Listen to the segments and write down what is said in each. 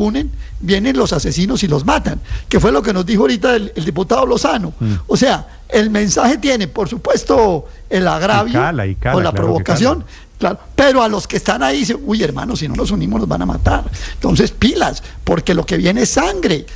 unen, vienen los asesinos y los matan, que fue lo que nos dijo ahorita el diputado Lozano. O sea, el mensaje tiene, por supuesto, el agravio y cala, o la claro, provocación, claro, pero a los que están ahí dicen, uy, hermano, si no nos unimos nos van a matar. Entonces, pilas, porque lo que viene es sangre.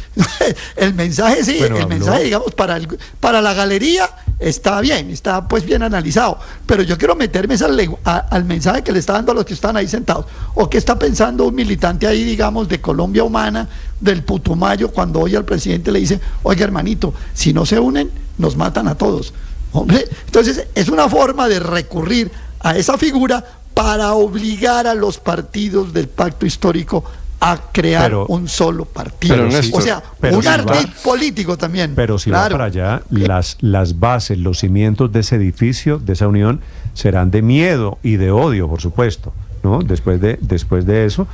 El mensaje, sí, pero el mensaje, digamos, para la galería está bien, está pues bien analizado, pero yo quiero meterme al mensaje que le está dando a los que están ahí sentados, o qué está pensando un militante ahí, digamos, de Colombia Humana, del Putumayo, cuando oye al presidente le dice, oiga, hermanito, si no se unen, nos matan a todos. Hombre, entonces es una forma de recurrir a esa figura para obligar a los partidos del pacto histórico a crear un solo partido. Néstor, o sea, un ardid político también. Pero si va para allá, las bases, los cimientos de ese edificio, de esa unión, serán de miedo y de odio, por supuesto, ¿no? Después de eso,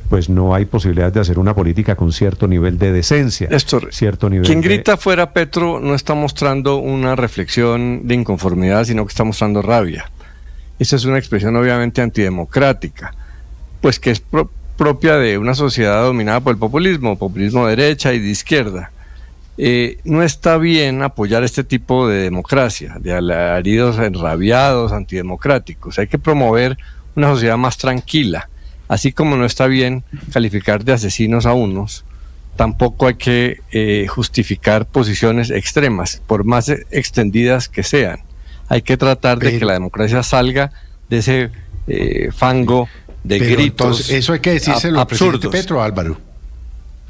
pues no hay posibilidad de hacer una política con cierto nivel de decencia. Néstor, cierto nivel quien grita fuera Petro no está mostrando una reflexión de inconformidad, sino que está mostrando rabia. Esa es una expresión obviamente antidemocrática, pues que es propia de una sociedad dominada por el populismo de derecha y de izquierda. No está bien apoyar este tipo de democracia, de alaridos enrabiados, antidemocráticos. Hay que promover una sociedad más tranquila, así como no está bien calificar de asesinos a unos, tampoco hay que justificar posiciones extremas, por más extendidas que sean. Hay que tratar de que la democracia salga de ese fango de gritos. Entonces, eso hay que decírselo al presidente Petro, Álvaro.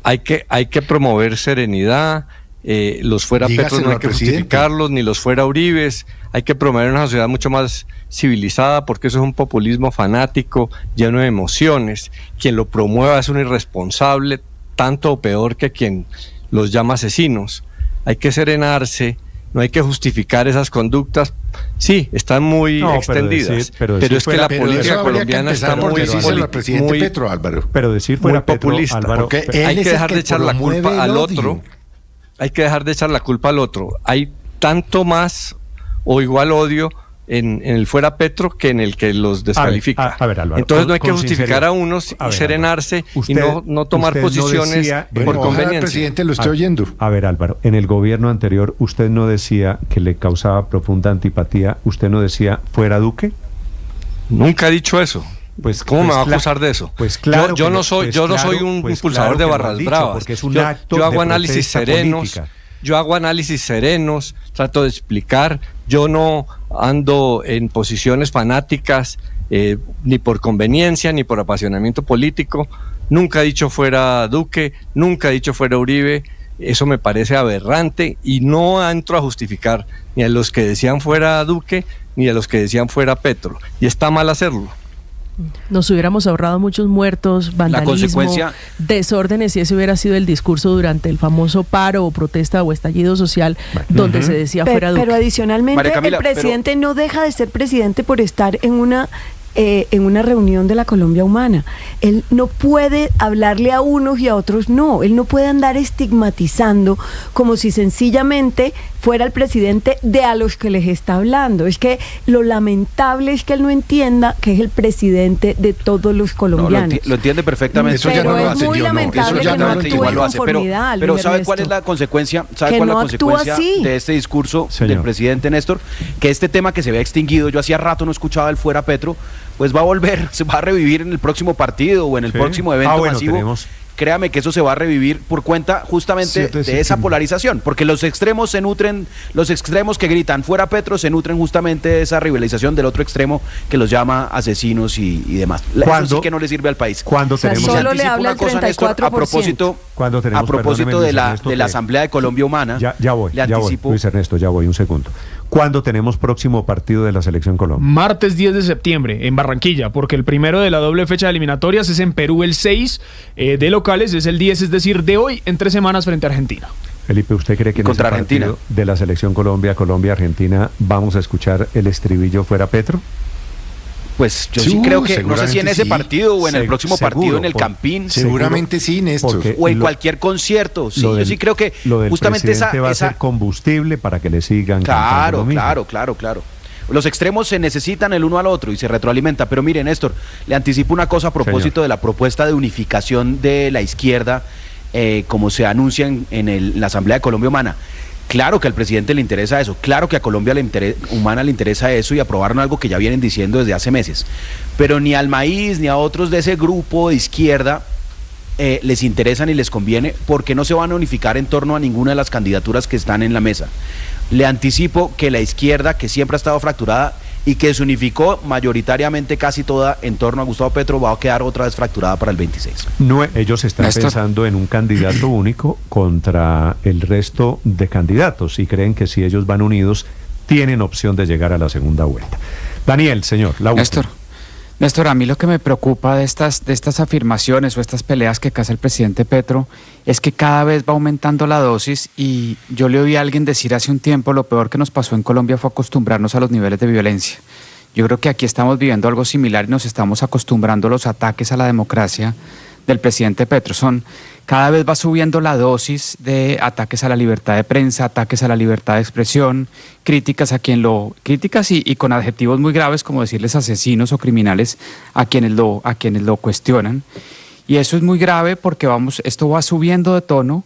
Hay que promover serenidad. Los fuera Petro no hay que justificarlos, ni los fuera Uribes. Hay que promover una sociedad mucho más civilizada, porque eso es un populismo fanático, lleno de emociones. Quien lo promueva es un irresponsable, tanto o peor que quien los llama asesinos. Hay que serenarse. No hay que justificar esas conductas. Sí, están muy extendidas, pero es que la política colombiana está muy Petro, Álvaro. Pero decir fuera Petro, populista. Álvaro, hay que dejar de echar la culpa al otro. Hay que dejar de echar la culpa al otro. Hay tanto más o igual odio en el fuera Petro que en el que los descalifica. A ver, Álvaro, entonces no hay que justificar a unos y serenarse y no tomar posiciones por conveniencia. El presidente lo estoy oyendo. A ver, Álvaro, en el gobierno anterior usted no decía que le causaba profunda antipatía, usted no decía fuera Duque. Nunca he dicho eso. Pues ¿cómo me va a acusar de eso? Pues claro, yo no soy un impulsador de barras bravas. Yo hago análisis serenos. Política. Yo hago análisis serenos, trato de explicar, yo no ando en posiciones fanáticas, ni por conveniencia, ni por apasionamiento político. Nunca he dicho fuera Duque, nunca he dicho fuera Uribe. Eso me parece aberrante y no entro a justificar ni a los que decían fuera Duque, ni a los que decían fuera Petro. Y está mal hacerlo. Nos hubiéramos ahorrado muchos muertos, vandalismo, desórdenes, si ese hubiera sido el discurso durante el famoso paro o protesta o estallido social, donde se decía fuera Duque. Pero adicionalmente Camila, el presidente no deja de ser presidente por estar en una reunión de la Colombia Humana. Él no puede hablarle a unos y a otros no. Él no puede andar estigmatizando como si sencillamente fuera el presidente de a los que les está hablando. Es que lo lamentable es que él no entienda que es el presidente de todos los colombianos. Lo entiende perfectamente. Eso ya no lo hace, muy lamentable que no actúe en conformidad. Pero ¿sabe cuál es la consecuencia? ¿Sabe cuál es la consecuencia de este discurso del presidente Néstor? Que este tema que se había extinguido, yo hacía rato no escuchaba el fuera Petro, pues va a volver, se va a revivir en el próximo partido o en el próximo evento masivo. Créame que eso se va a revivir por cuenta justamente de esa polarización, porque los extremos se nutren, los extremos que gritan fuera Petro se nutren justamente de esa rivalización del otro extremo que los llama asesinos y demás. Eso sí que no le sirve al país. Cuando tenemos solo le habla el 34%. A propósito de la Asamblea de Colombia Humana, ya voy, Luis Ernesto, ya voy, un segundo. ¿Cuándo tenemos próximo partido de la Selección Colombia? Martes 10 de septiembre en Barranquilla, porque el primero de la doble fecha de eliminatorias es en Perú el 6, de locales es el 10, es decir, de hoy en 3 semanas frente a Argentina. Felipe, ¿usted cree que en ese partido de la Selección Colombia-Argentina vamos a escuchar el estribillo fuera Petro? Pues yo sí creo que, no sé si en ese partido o en el próximo partido en el Campín. Seguramente sí, Néstor. O en cualquier concierto. Sí, yo sí creo que lo del justamente esa va a ser combustible para que le sigan cantando lo mismo. Claro. Los extremos se necesitan el uno al otro y se retroalimenta. Pero mire, Néstor, le anticipo una cosa a propósito de la propuesta de unificación de la izquierda, como se anuncia en la Asamblea de Colombia Humana. Claro que al presidente le interesa eso, claro que a Colombia Humana le interesa eso y aprobaron algo que ya vienen diciendo desde hace meses. Pero ni al Maíz ni a otros de ese grupo de izquierda les interesa ni les conviene, porque no se van a unificar en torno a ninguna de las candidaturas que están en la mesa. Le anticipo que la izquierda, que siempre ha estado fracturada y que se unificó mayoritariamente casi toda en torno a Gustavo Petro, va a quedar otra vez fracturada para el 26. No, ellos están pensando en un candidato único contra el resto de candidatos y creen que si ellos van unidos tienen opción de llegar a la segunda vuelta. Daniel, señor, la última. Néstor, a mí lo que me preocupa de estas afirmaciones o estas peleas que caza el presidente Petro es que cada vez va aumentando la dosis, y yo le oí a alguien decir hace un tiempo: lo peor que nos pasó en Colombia fue acostumbrarnos a los niveles de violencia. Yo creo que aquí estamos viviendo algo similar y nos estamos acostumbrando a los ataques a la democracia del presidente Petro. Cada vez va subiendo la dosis de ataques a la libertad de prensa, ataques a la libertad de expresión, críticas y con adjetivos muy graves, como decirles asesinos o criminales a quienes lo cuestionan. Y eso es muy grave porque esto va subiendo de tono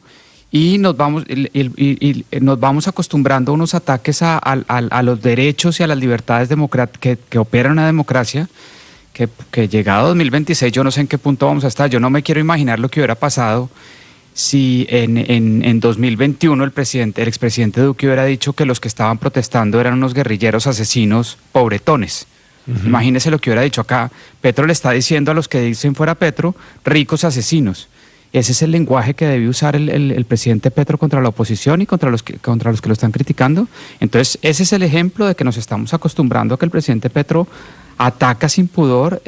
y nos vamos acostumbrando a unos ataques a los derechos y a las libertades que operan una democracia. Que llegado 2026 yo no sé en qué punto vamos a estar. Yo no me quiero imaginar lo que hubiera pasado si en 2021 el expresidente Duque hubiera dicho que los que estaban protestando eran unos guerrilleros asesinos pobretones. Imagínese lo que hubiera dicho acá. Petro le está diciendo a los que dicen fuera Petro, ricos asesinos. Ese es el lenguaje que debe usar el presidente Petro contra la oposición y contra los que lo están criticando. Entonces, ese es el ejemplo de que nos estamos acostumbrando a que el presidente Petro ataca sin pudor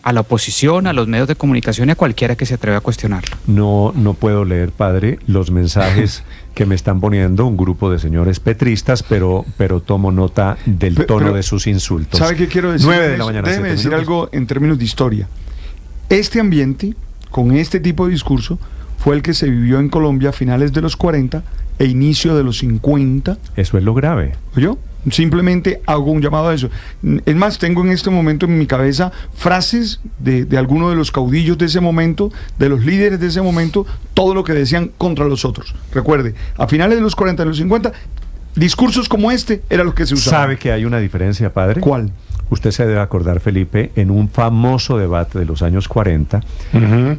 a la oposición, a los medios de comunicación y a cualquiera que se atreva a cuestionarlo. No puedo leer, padre, los mensajes que me están poniendo un grupo de señores petristas, pero tomo nota del tono de sus insultos. ¿Sabe qué quiero decir? 9 de la mañana. Déjeme decir algo en términos de historia. Este ambiente, con este tipo de discurso, fue el que se vivió en Colombia a finales de los 40 e inicio de los 50. Eso es lo grave. ¿Yo? Simplemente hago un llamado a eso. Es más, tengo en este momento en mi cabeza frases de algunos de los caudillos de ese momento, de los líderes de ese momento, todo lo que decían contra los otros. Recuerde, a finales de los 40 y los 50, discursos como este era lo que se usaba. ¿Sabe que hay una diferencia, padre? ¿Cuál? Usted se debe acordar, Felipe, en un famoso debate de los años 40,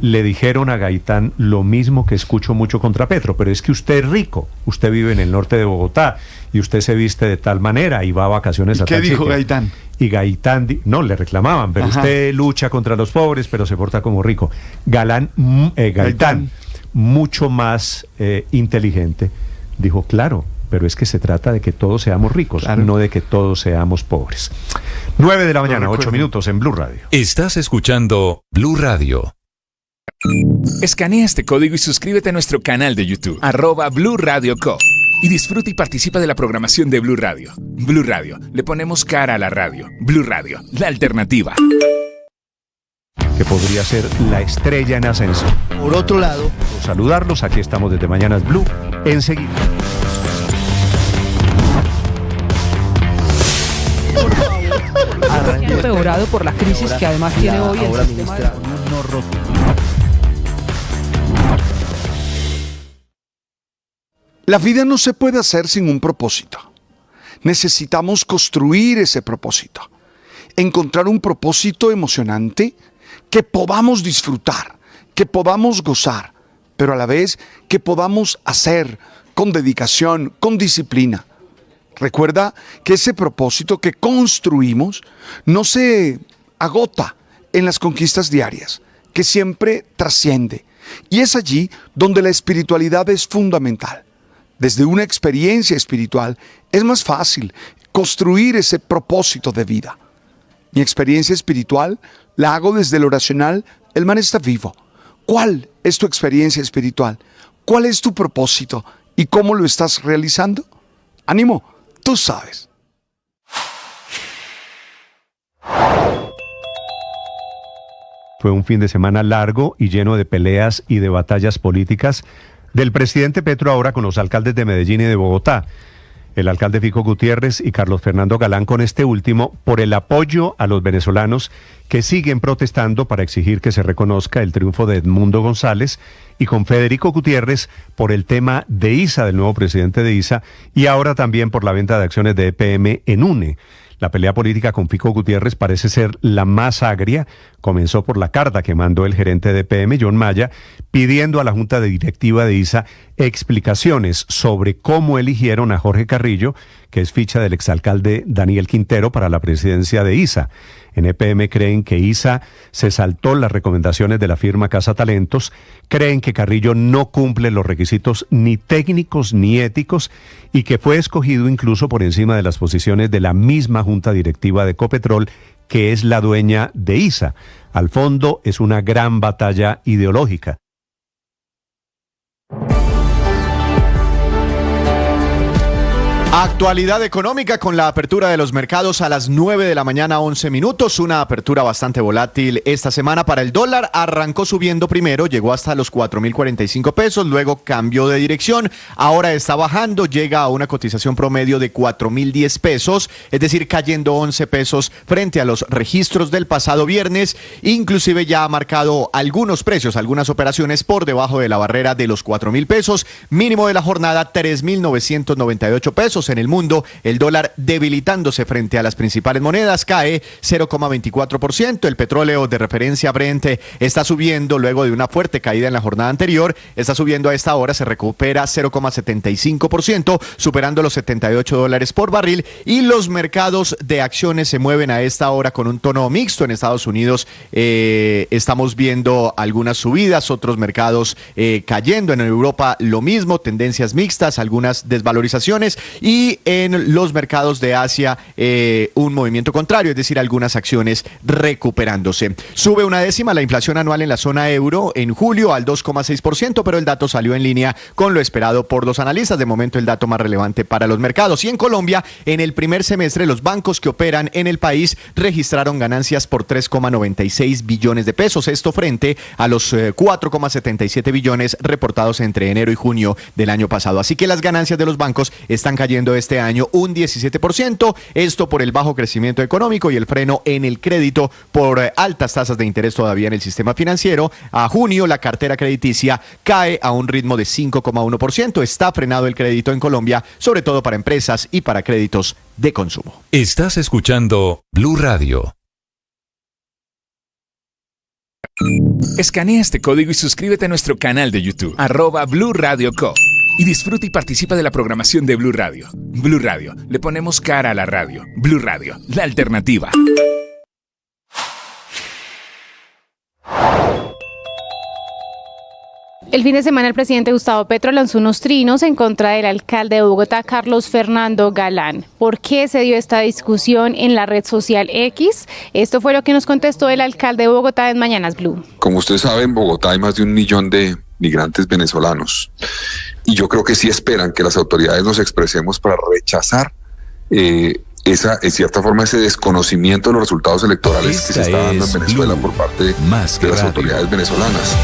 le dijeron a Gaitán lo mismo que escucho mucho contra Petro, pero es que usted es rico, usted vive en el norte de Bogotá y usted se viste de tal manera y va a vacaciones a tal sitio. ¿Qué dijo Gaitán? Y Gaitán, no, le reclamaban, pero usted lucha contra los pobres, pero se porta como rico. Gaitán, mucho más inteligente, dijo, claro, pero es que se trata de que todos seamos ricos, no de que todos seamos pobres. 9 de la mañana, 8 minutos en Blue Radio. Estás escuchando Blue Radio. Escanea este código y suscríbete a nuestro canal de YouTube, @Blue Radio Co. Y disfruta y participa de la programación de Blue Radio. Blue Radio, le ponemos cara a la radio. Blue Radio, la alternativa. Que podría ser la estrella en ascenso. Por otro lado, saludarlos, aquí estamos desde Mañanas Blue, enseguida. Empeorado por la crisis que además tiene hoy el sistema de... La vida no se puede hacer sin un propósito. Necesitamos construir ese propósito. Encontrar un propósito emocionante que podamos disfrutar, que podamos gozar, pero a la vez que podamos hacer con dedicación, con disciplina. Recuerda que ese propósito que construimos no se agota en las conquistas diarias, que siempre trasciende. Y es allí donde la espiritualidad es fundamental. Desde una experiencia espiritual es más fácil construir ese propósito de vida. Mi experiencia espiritual la hago desde lo racional, el man está vivo. ¿Cuál es tu experiencia espiritual? ¿Cuál es tu propósito? ¿Y cómo lo estás realizando? ¡Ánimo! Tú sabes. Fue un fin de semana largo y lleno de peleas y de batallas políticas del presidente Petro ahora con los alcaldes de Medellín y de Bogotá. el alcalde Fico Gutiérrez y Carlos Fernando Galán, con este último por el apoyo a los venezolanos que siguen protestando para exigir que se reconozca el triunfo de Edmundo González, y con Federico Gutiérrez por el tema de ISA, del nuevo presidente de ISA, y ahora también por la venta de acciones de EPM en UNE. La pelea política con Fico Gutiérrez parece ser la más agria. Comenzó por la carta que mandó el gerente de EPM, John Maya, pidiendo a la Junta Directiva de ISA explicaciones sobre cómo eligieron a Jorge Carrillo, que es ficha del exalcalde Daniel Quintero, para la presidencia de ISA. En EPM creen que ISA se saltó las recomendaciones de la firma Casa Talentos, creen que Carrillo no cumple los requisitos ni técnicos ni éticos y que fue escogido incluso por encima de las posiciones de la misma Junta Directiva de Ecopetrol, que es la dueña de ISA. Al fondo es una gran batalla ideológica. Actualidad económica con la apertura de los mercados a las 9 de la mañana, 11 minutos. Una apertura bastante volátil esta semana para el dólar. Arrancó subiendo primero, llegó hasta los 4.045 pesos, luego cambió de dirección. Ahora está bajando, llega a una cotización promedio de 4.010 pesos, es decir, cayendo 11 pesos frente a los registros del pasado viernes. Inclusive ya ha marcado algunos precios, algunas operaciones por debajo de la barrera de los 4.000 pesos. Mínimo de la jornada, 3.998 pesos. En el mundo, el dólar debilitándose frente a las principales monedas, cae 0,24%. El petróleo de referencia Brent está subiendo luego de una fuerte caída en la jornada anterior. Está subiendo a esta hora, se recupera 0,75%, superando los $78 por barril. Y los mercados de acciones se mueven a esta hora con un tono mixto. En Estados Unidos estamos viendo algunas subidas, otros mercados cayendo. En Europa lo mismo, tendencias mixtas, algunas desvalorizaciones. Y en los mercados de Asia un movimiento contrario, es decir, algunas acciones recuperándose. Sube una décima la inflación anual en la zona euro en julio al 2,6%, pero el dato salió en línea con lo esperado por los analistas. De momento el dato más relevante para los mercados. Y en Colombia, en el primer semestre, los bancos que operan en el país registraron ganancias por 3,96 billones de pesos. Esto frente a los 4,77 billones reportados entre enero y junio del año pasado. Así que las ganancias de los bancos están cayendo este año un 17%, esto por el bajo crecimiento económico y el freno en el crédito por altas tasas de interés todavía en el sistema financiero. A junio la cartera crediticia cae a un ritmo de 5,1%. Está frenado el crédito en Colombia, sobre todo para empresas y para créditos de consumo. Estás escuchando Blue Radio. Escanea este código y suscríbete a nuestro canal de YouTube, @Blue Radio Co. Y disfruta y participa de la programación de Blue Radio. Blue Radio, le ponemos cara a la radio. Blue Radio, la alternativa. El fin de semana el presidente Gustavo Petro lanzó unos trinos en contra del alcalde de Bogotá, Carlos Fernando Galán. ¿Por qué se dio esta discusión en la red social X? Esto fue lo que nos contestó el alcalde de Bogotá en Mañanas Blue. Como usted sabe, en Bogotá hay más de 1 millón de migrantes venezolanos. Y yo creo que sí esperan que las autoridades nos expresemos para rechazar en cierta forma, ese desconocimiento de los resultados electorales que se está dando en Venezuela por parte de las autoridades venezolanas.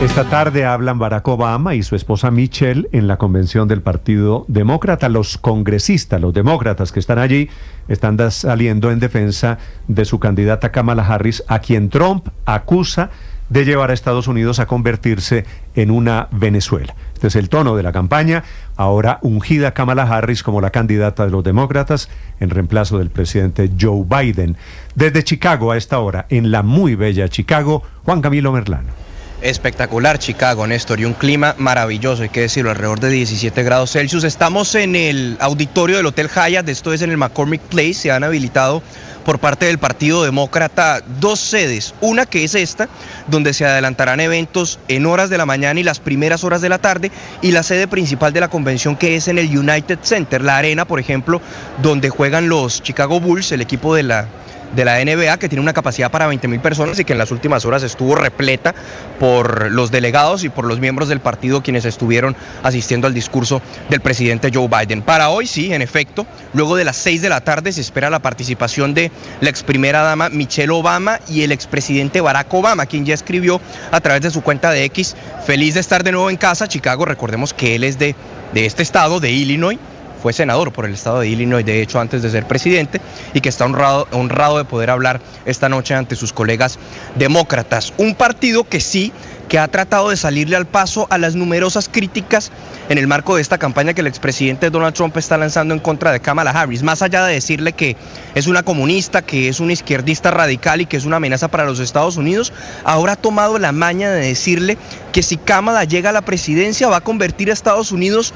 Esta tarde hablan Barack Obama y su esposa Michelle en la convención del Partido Demócrata. Los congresistas, los demócratas que están allí, están saliendo en defensa de su candidata Kamala Harris, a quien Trump acusa de llevar a Estados Unidos a convertirse en una Venezuela. Este es el tono de la campaña. Ahora ungida Kamala Harris como la candidata de los demócratas en reemplazo del presidente Joe Biden. Desde Chicago a esta hora, en la muy bella Chicago, Juan Camilo Merlano. Espectacular Chicago, Néstor, y un clima maravilloso, hay que decirlo, alrededor de 17 grados Celsius. Estamos en el auditorio del Hotel Hyatt, esto es en el McCormick Place. Se han habilitado por parte del Partido Demócrata 2 sedes, una que es esta, donde se adelantarán eventos en horas de la mañana y las primeras horas de la tarde, y la sede principal de la convención, que es en el United Center, la arena, por ejemplo, donde juegan los Chicago Bulls, el equipo de la de la NBA, que tiene una capacidad para 20.000 personas y que en las últimas horas estuvo repleta por los delegados y por los miembros del partido quienes estuvieron asistiendo al discurso del presidente Joe Biden. Para hoy, sí, en efecto, luego de las 6 de la tarde se espera la participación de la ex primera dama Michelle Obama y el expresidente Barack Obama, quien ya escribió a través de su cuenta de X: feliz de estar de nuevo en casa, Chicago. Recordemos que él es de este estado, de Illinois. Fue senador por el estado de Illinois, de hecho, antes de ser presidente, y que está honrado de poder hablar esta noche ante sus colegas demócratas. Un partido que ha tratado de salirle al paso a las numerosas críticas en el marco de esta campaña que el expresidente Donald Trump está lanzando en contra de Kamala Harris. Más allá de decirle que es una comunista, que es una izquierdista radical y que es una amenaza para los Estados Unidos, ahora ha tomado la maña de decirle que si Kamala llega a la presidencia va a convertir a Estados Unidos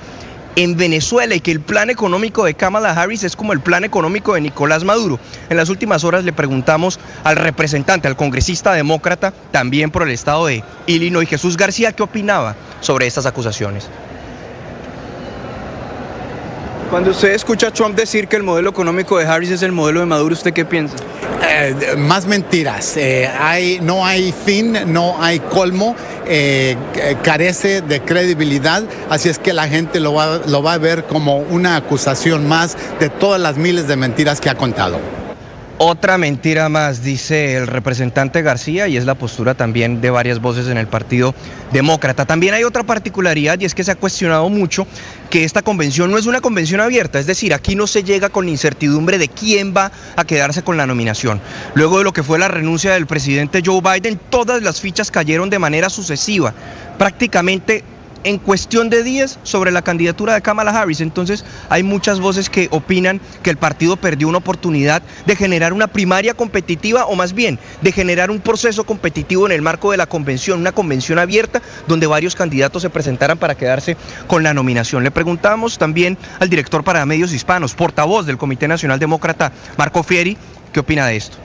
en Venezuela y que el plan económico de Kamala Harris es como el plan económico de Nicolás Maduro. En las últimas horas le preguntamos al representante, al congresista demócrata, también por el estado de Illinois, Jesús García, qué opinaba sobre estas acusaciones. Cuando usted escucha a Trump decir que el modelo económico de Harris es el modelo de Maduro, ¿usted qué piensa? Más mentiras. No hay fin, no hay colmo, carece de credibilidad, así es que la gente lo va a ver como una acusación más de todas las miles de mentiras que ha contado. Otra mentira más, dice el representante García, y es la postura también de varias voces en el Partido Demócrata. También hay otra particularidad, y es que se ha cuestionado mucho que esta convención no es una convención abierta, es decir, aquí no se llega con la incertidumbre de quién va a quedarse con la nominación. Luego de lo que fue la renuncia del presidente Joe Biden, todas las fichas cayeron de manera sucesiva, prácticamente en cuestión de días, sobre la candidatura de Kamala Harris. Entonces hay muchas voces que opinan que el partido perdió una oportunidad de generar una primaria competitiva, o más bien de generar un proceso competitivo en el marco de la convención, una convención abierta donde varios candidatos se presentaran para quedarse con la nominación. Le preguntamos también al director para medios hispanos, portavoz del Comité Nacional Demócrata, Marco Fieri, ¿qué opina de esto?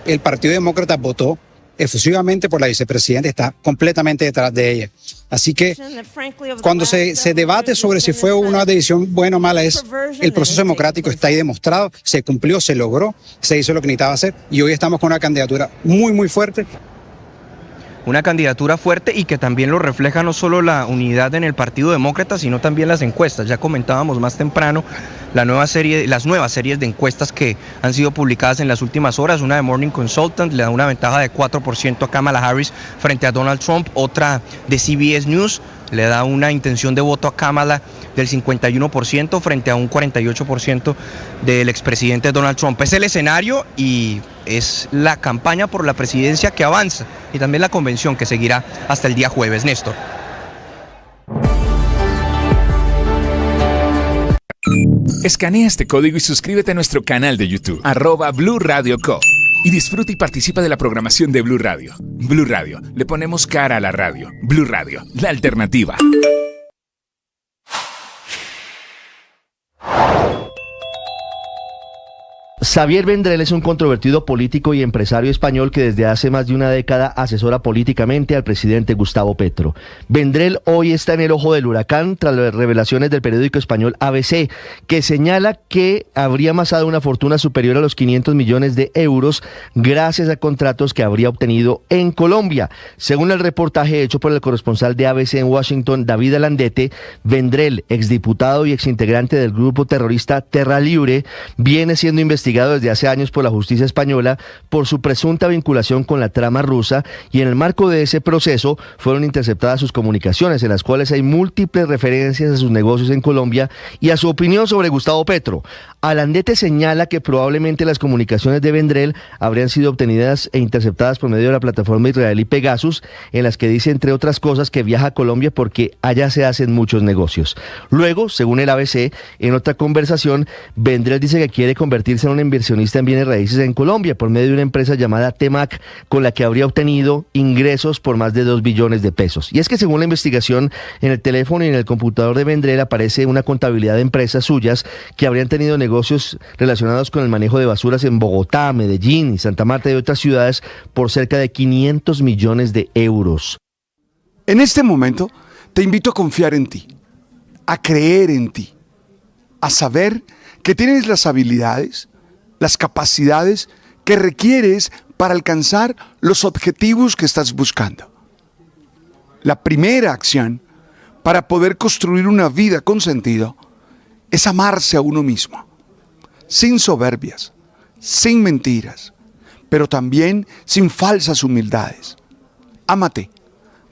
El Partido Demócrata votó efusivamente por la vicepresidenta, está completamente detrás de ella. Así que cuando se debate sobre si fue una decisión buena o mala, el proceso democrático está ahí demostrado, se cumplió, se logró, se hizo lo que necesitaba hacer, y hoy estamos con una candidatura muy, muy fuerte. Una candidatura fuerte y que también lo refleja no solo la unidad en el Partido Demócrata, sino también las encuestas. Ya comentábamos más temprano las nuevas series de encuestas que han sido publicadas en las últimas horas. Una de Morning Consultant le da una ventaja de 4% a Kamala Harris frente a Donald Trump. Otra de CBS News le da una intención de voto a Kamala del 51% frente a un 48% del expresidente Donald Trump. Es el escenario y es la campaña por la presidencia que avanza, y también la convención que seguirá hasta el día jueves. Néstor. Escanea este código y suscríbete a nuestro canal de YouTube, @Blue Radio Co. Y disfruta y participa de la programación de Blue Radio. Blue Radio, le ponemos cara a la radio. Blue Radio, la alternativa. Xavier Vendrell es un controvertido político y empresario español que desde hace más de una década asesora políticamente al presidente Gustavo Petro. Vendrell hoy está en el ojo del huracán tras las revelaciones del periódico español ABC, que señala que habría amasado una fortuna superior a los 500 millones de euros gracias a contratos que habría obtenido en Colombia. Según el reportaje hecho por el corresponsal de ABC en Washington, David Alandete, Vendrell, exdiputado y exintegrante del grupo terrorista Terra Libre, viene siendo investigado desde hace años por la justicia española por su presunta vinculación con la trama rusa, y en el marco de ese proceso fueron interceptadas sus comunicaciones, en las cuales hay múltiples referencias a sus negocios en Colombia y a su opinión sobre Gustavo Petro. Alandete señala que probablemente las comunicaciones de Vendrell habrían sido obtenidas e interceptadas por medio de la plataforma israelí Pegasus, en las que dice, entre otras cosas, que viaja a Colombia porque allá se hacen muchos negocios. Luego, según el ABC, en otra conversación, Vendrell dice que quiere convertirse en un inversionista en bienes raíces en Colombia por medio de una empresa llamada Temac, con la que habría obtenido ingresos por más de 2 billones de pesos. Y es que según la investigación, en el teléfono y en el computador de Vendrell aparece una contabilidad de empresas suyas que habrían tenido negocios relacionados con el manejo de basuras en Bogotá, Medellín y Santa Marta y otras ciudades por cerca de 500 millones de euros. En este momento te invito a confiar en ti, a creer en ti, a saber que tienes las habilidades, las capacidades que requieres para alcanzar los objetivos que estás buscando. La primera acción para poder construir una vida con sentido es amarse a uno mismo, sin soberbias, sin mentiras, pero también sin falsas humildades. Ámate,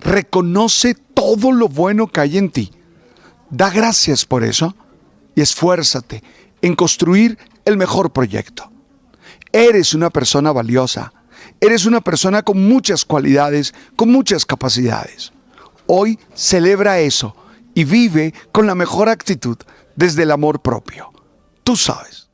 reconoce todo lo bueno que hay en ti, da gracias por eso y esfuérzate en construir el mejor proyecto. Eres una persona valiosa, eres una persona con muchas cualidades, con muchas capacidades. Hoy celebra eso y vive con la mejor actitud desde el amor propio. Tú sabes.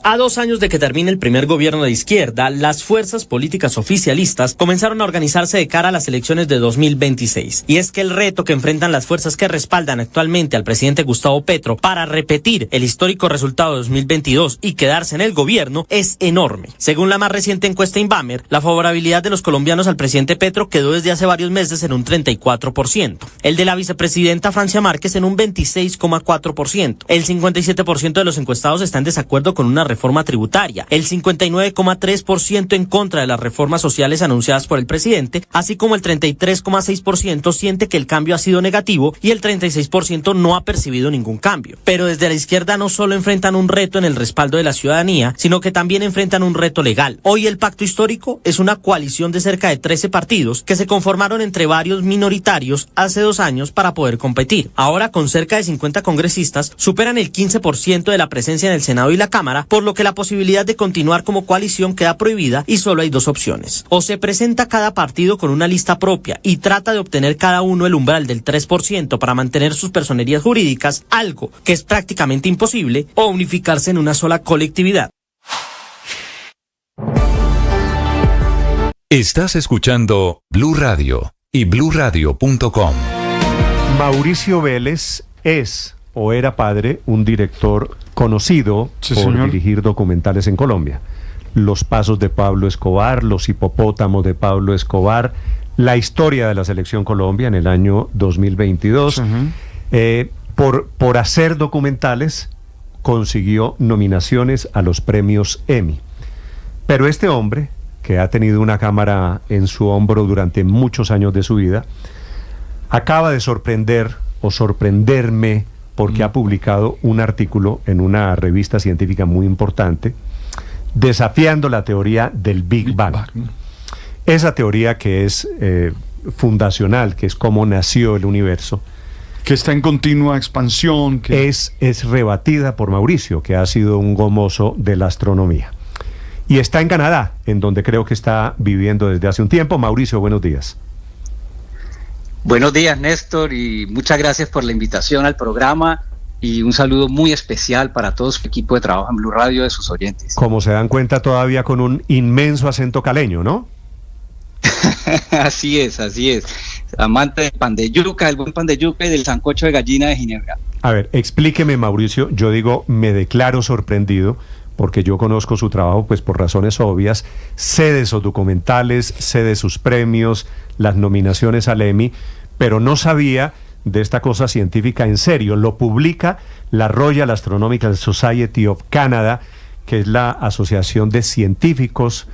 A 2 años de que termine el primer gobierno de izquierda, las fuerzas políticas oficialistas comenzaron a organizarse de cara a las elecciones de 2026. Y es que el reto que enfrentan las fuerzas que respaldan actualmente al presidente Gustavo Petro para repetir el histórico resultado de 2022 y quedarse en el gobierno es enorme. Según la más reciente encuesta Inbamer, la favorabilidad de los colombianos al presidente Petro quedó desde hace varios meses en un 34%. El de la vicepresidenta Francia Márquez en un 26,4%. El 57% de los encuestados está en desacuerdo con una reforma tributaria, el 59,3% en contra de las reformas sociales anunciadas por el presidente, así como el 33,6% siente que el cambio ha sido negativo y el 36% no ha percibido ningún cambio. Pero desde la izquierda no solo enfrentan un reto en el respaldo de la ciudadanía, sino que también enfrentan un reto legal. Hoy el pacto histórico es una coalición de cerca de 13 partidos que se conformaron entre varios minoritarios hace 2 años para poder competir. Ahora, con cerca de 50 congresistas, superan el 15% de la presencia en el Senado y la Cámara, por lo que la posibilidad de continuar como coalición queda prohibida y solo hay 2 opciones. O se presenta cada partido con una lista propia y trata de obtener cada uno el umbral del 3% para mantener sus personerías jurídicas, algo que es prácticamente imposible, o unificarse en una sola colectividad. Estás escuchando Blue Radio y bluradio.com. Mauricio Vélez es o era padre un director conocido por dirigir documentales en Colombia. Los pasos de Pablo Escobar, los hipopótamos de Pablo Escobar, la historia de la Selección Colombia en el año 2022. Por hacer documentales consiguió nominaciones a los premios Emmy. Pero este hombre, que ha tenido una cámara en su hombro durante muchos años de su vida, acaba de sorprenderme porque ha publicado un artículo en una revista científica muy importante desafiando la teoría del Big Bang. Esa teoría que es fundacional, que es cómo nació el universo, que está en continua expansión, que es rebatida por Mauricio, que ha sido un gomoso de la astronomía. Y está en Canadá, en donde creo que está viviendo desde hace un tiempo. Mauricio, buenos días. Buenos días, Néstor, y muchas gracias por la invitación al programa y un saludo muy especial para todo su equipo de trabajo en Blue Radio, de sus oyentes. Como se dan cuenta, todavía con un inmenso acento caleño, ¿no? Así es. Amante del pan de yuca, el buen pan de yuca y del sancocho de gallina de Ginebra. A ver, explíqueme, Mauricio. Yo digo, me declaro sorprendido porque yo conozco su trabajo pues por razones obvias, sé de esos documentales, sé de sus premios, las nominaciones al Emmy, pero no sabía de esta cosa científica en serio. Lo publica la Royal Astronomical Society of Canada, que es la asociación de científicos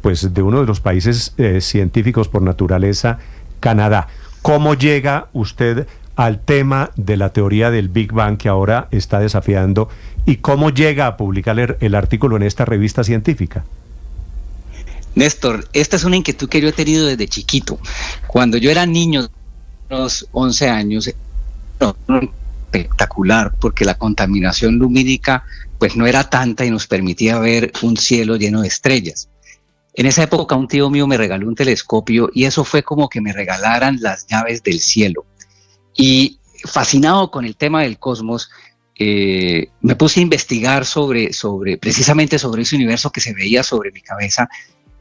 pues de uno de los países científicos por naturaleza, Canadá. ¿Cómo llega usted al tema de la teoría del Big Bang que ahora está desafiando y cómo llega a publicar el artículo en esta revista científica? Néstor, esta es una inquietud que yo he tenido desde chiquito. Cuando yo era niño, unos 11 años, espectacular, porque la contaminación lumínica pues no era tanta y nos permitía ver un cielo lleno de estrellas. En esa época un tío mío me regaló un telescopio y eso fue como que me regalaran las llaves del cielo. Y fascinado con el tema del cosmos, me puse a investigar precisamente sobre ese universo que se veía sobre mi cabeza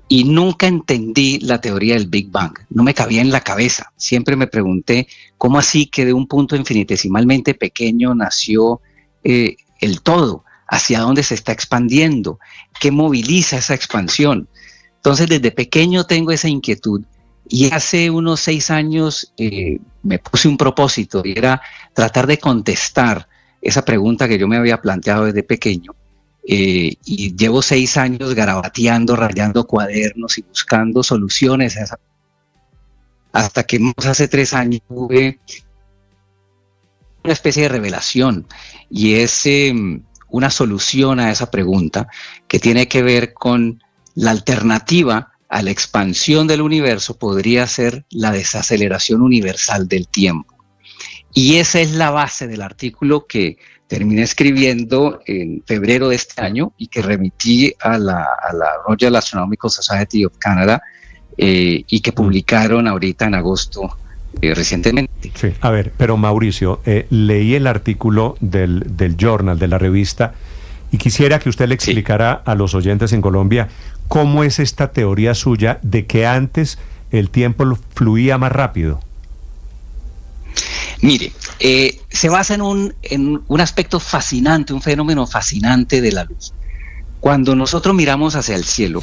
y nunca entendí la teoría del Big Bang. No me cabía en la cabeza. Siempre me pregunté cómo así que de un punto infinitesimalmente pequeño nació el todo, hacia dónde se está expandiendo, qué moviliza esa expansión. Entonces desde pequeño tengo esa inquietud. Y hace unos 6 años me puse un propósito y era tratar de contestar esa pregunta que yo me había planteado desde pequeño, y llevo 6 años garabateando, rayando cuadernos y buscando soluciones a esa, hasta que hace 3 años tuve una especie de revelación, y es una solución a esa pregunta que tiene que ver con la alternativa a la expansión del universo. Podría ser la desaceleración universal del tiempo. Y esa es la base del artículo que terminé escribiendo en febrero de este año y que remití a la Royal Astronomical Society of Canada y que publicaron ahorita en agosto recientemente. Sí, a ver, pero Mauricio, leí el artículo del Journal, de la revista, y quisiera que usted le explicara a los oyentes en Colombia cómo es esta teoría suya de que antes el tiempo fluía más rápido. Mire, se basa en un aspecto fascinante, un fenómeno fascinante de la luz. Cuando nosotros miramos hacia el cielo,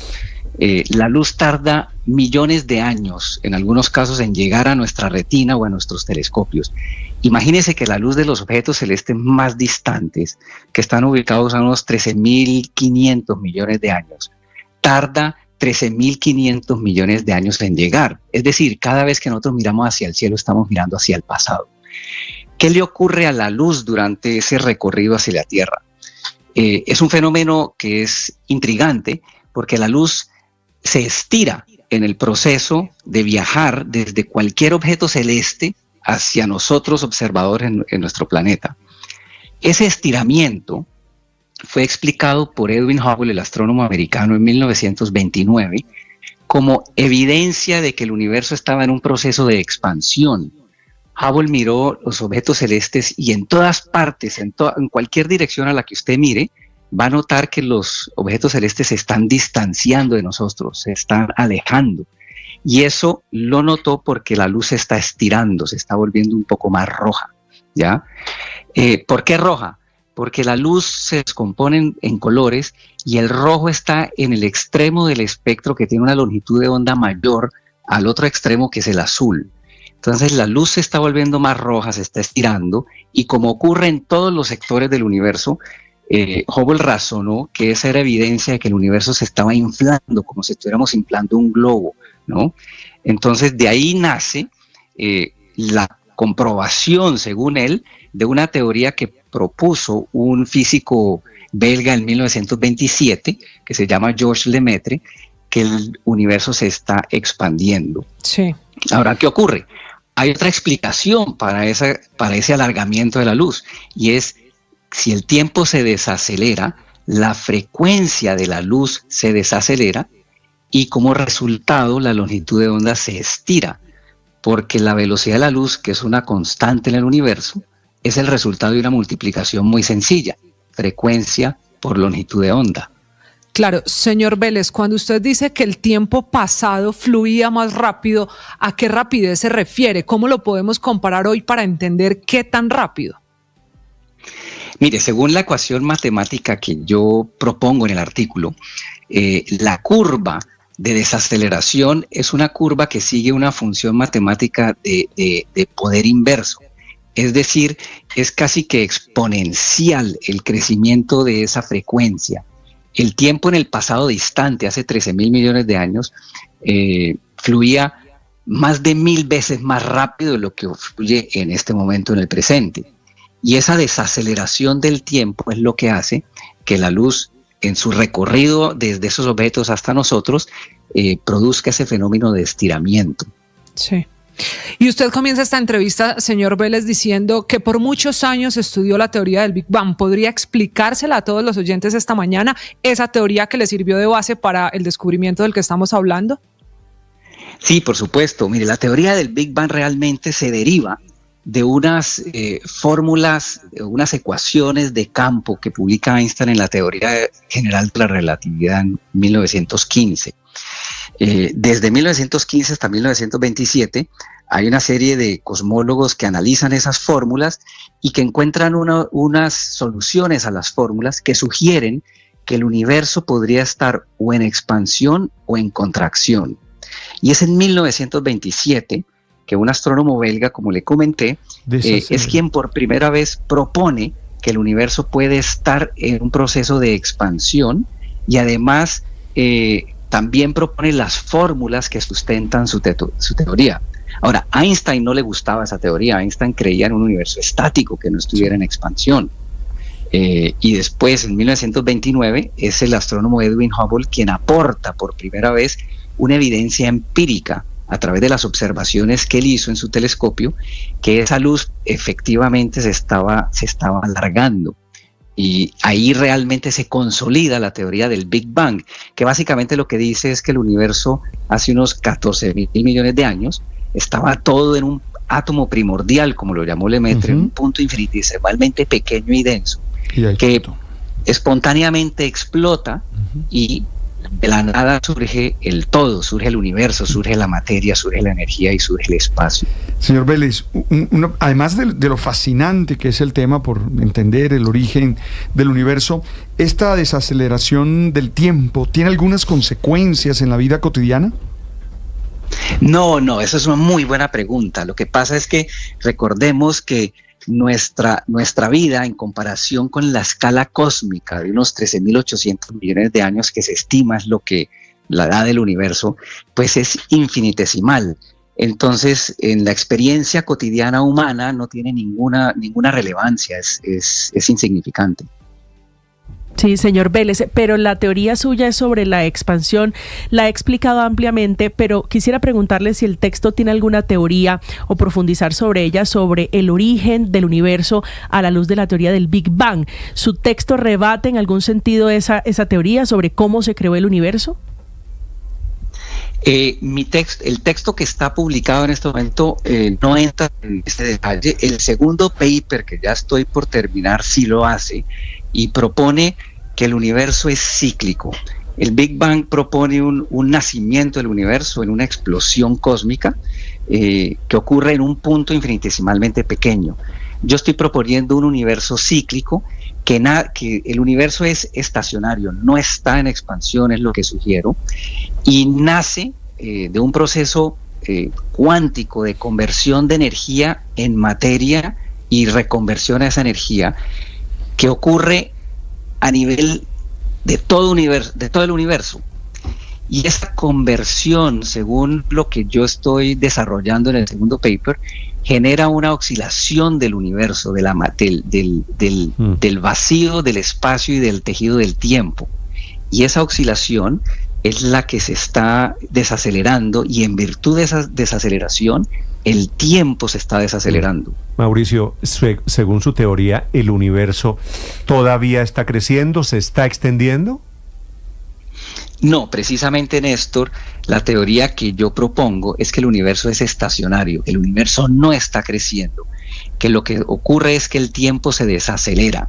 la luz tarda millones de años, en algunos casos, en llegar a nuestra retina o a nuestros telescopios. Imagínese que la luz de los objetos celestes más distantes, que están ubicados a unos 13.500 millones de años, tarda 13.500 millones de años en llegar. Es decir, cada vez que nosotros miramos hacia el cielo, estamos mirando hacia el pasado. ¿Qué le ocurre a la luz durante ese recorrido hacia la Tierra? Es un fenómeno que es intrigante, porque la luz se estira en el proceso de viajar desde cualquier objeto celeste hacia nosotros, observadores en nuestro planeta. Ese estiramiento fue explicado por Edwin Hubble, el astrónomo americano, en 1929, como evidencia de que el universo estaba en un proceso de expansión. Hubble miró los objetos celestes y en todas partes, en cualquier dirección a la que usted mire, va a notar que los objetos celestes se están distanciando de nosotros, se están alejando. Y eso lo notó porque la luz se está estirando, se está volviendo un poco más roja, ¿ya? ¿Por qué roja? Porque la luz se descompone en colores y el rojo está en el extremo del espectro que tiene una longitud de onda mayor al otro extremo, que es el azul. Entonces la luz se está volviendo más roja, se está estirando, y como ocurre en todos los sectores del universo, Hubble razonó que esa era evidencia de que el universo se estaba inflando, como si estuviéramos inflando un globo, ¿no? Entonces de ahí nace la comprobación, según él, de una teoría que propuso un físico belga en 1927, que se llama Georges Lemaitre, que el universo se está expandiendo. Sí. Ahora, ¿qué ocurre? Hay otra explicación para ese alargamiento de la luz, y es: si el tiempo se desacelera, la frecuencia de la luz se desacelera y como resultado la longitud de onda se estira, porque la velocidad de la luz, que es una constante en el universo, es el resultado de una multiplicación muy sencilla: frecuencia por longitud de onda. Claro, señor Vélez, cuando usted dice que el tiempo pasado fluía más rápido, ¿a qué rapidez se refiere? ¿Cómo lo podemos comparar hoy para entender qué tan rápido? Mire, según la ecuación matemática que yo propongo en el artículo, la curva de desaceleración es una curva que sigue una función matemática de poder inverso. Es decir, es casi que exponencial el crecimiento de esa frecuencia. El tiempo en el pasado distante, hace 13.000 millones de años, fluía más de 1000 veces más rápido de lo que fluye en este momento en el presente. Y esa desaceleración del tiempo es lo que hace que la luz, en su recorrido desde esos objetos hasta nosotros, produzca ese fenómeno de estiramiento. Sí. Y usted comienza esta entrevista, señor Vélez, diciendo que por muchos años estudió la teoría del Big Bang. ¿Podría explicársela a todos los oyentes esta mañana, esa teoría que le sirvió de base para el descubrimiento del que estamos hablando? Sí, por supuesto. Mire, la teoría del Big Bang realmente se deriva de unas fórmulas, unas ecuaciones de campo que publica Einstein en la teoría general de la relatividad en 1915. Desde 1915 hasta 1927 hay una serie de cosmólogos que analizan esas fórmulas y que encuentran unas soluciones a las fórmulas que sugieren que el universo podría estar o en expansión o en contracción. Y es en 1927 que un astrónomo belga, como le comenté, es quien por primera vez propone que el universo puede estar en un proceso de expansión y además también propone las fórmulas que sustentan su teoría. Ahora, a Einstein no le gustaba esa teoría. Einstein creía en un universo estático que no estuviera en expansión. Y después, en 1929, es el astrónomo Edwin Hubble quien aporta por primera vez una evidencia empírica a través de las observaciones que él hizo en su telescopio, que esa luz efectivamente se estaba alargando. Y ahí realmente se consolida la teoría del Big Bang, que básicamente lo que dice es que el universo hace unos 14.000 millones de años estaba todo en un átomo primordial, como lo llamó Lemaitre, en un punto infinitesimalmente pequeño y denso, que espontáneamente explota y de la nada surge el todo, surge el universo, surge la materia, surge la energía y surge el espacio. Señor Vélez, además de lo fascinante que es el tema por entender el origen del universo, ¿esta desaceleración del tiempo tiene algunas consecuencias en la vida cotidiana? No, esa es una muy buena pregunta. Lo que pasa es que recordemos que nuestra vida, en comparación con la escala cósmica de unos 13.800 millones de años que se estima es lo que la edad del universo, pues es infinitesimal. Entonces, en la experiencia cotidiana humana no tiene ninguna relevancia, es insignificante. Sí, señor Vélez, pero la teoría suya es sobre la expansión, la ha explicado ampliamente, pero quisiera preguntarle si el texto tiene alguna teoría o profundizar sobre ella, sobre el origen del universo a la luz de la teoría del Big Bang. ¿Su texto rebate en algún sentido esa teoría sobre cómo se creó el universo? El texto que está publicado en este momento no entra en este detalle. El segundo paper, que ya estoy por terminar, sí lo hace y propone que el universo es cíclico. El Big Bang propone un nacimiento del universo en una explosión cósmica que ocurre en un punto infinitesimalmente pequeño. Yo estoy proponiendo un universo cíclico, que el universo es estacionario, no está en expansión, es lo que sugiero, y nace de un proceso cuántico de conversión de energía en materia y reconversión a esa energía, que ocurre a nivel de todo el universo. Y esa conversión, según lo que yo estoy desarrollando en el segundo paper, genera una oscilación del universo, del vacío, del espacio y del tejido del tiempo. Y esa oscilación es la que se está desacelerando, y en virtud de esa desaceleración, el tiempo se está desacelerando. Mauricio, según su teoría, ¿el universo todavía está creciendo, se está extendiendo? No, precisamente, Néstor, la teoría que yo propongo es que el universo es estacionario, el universo no está creciendo, que lo que ocurre es que el tiempo se desacelera,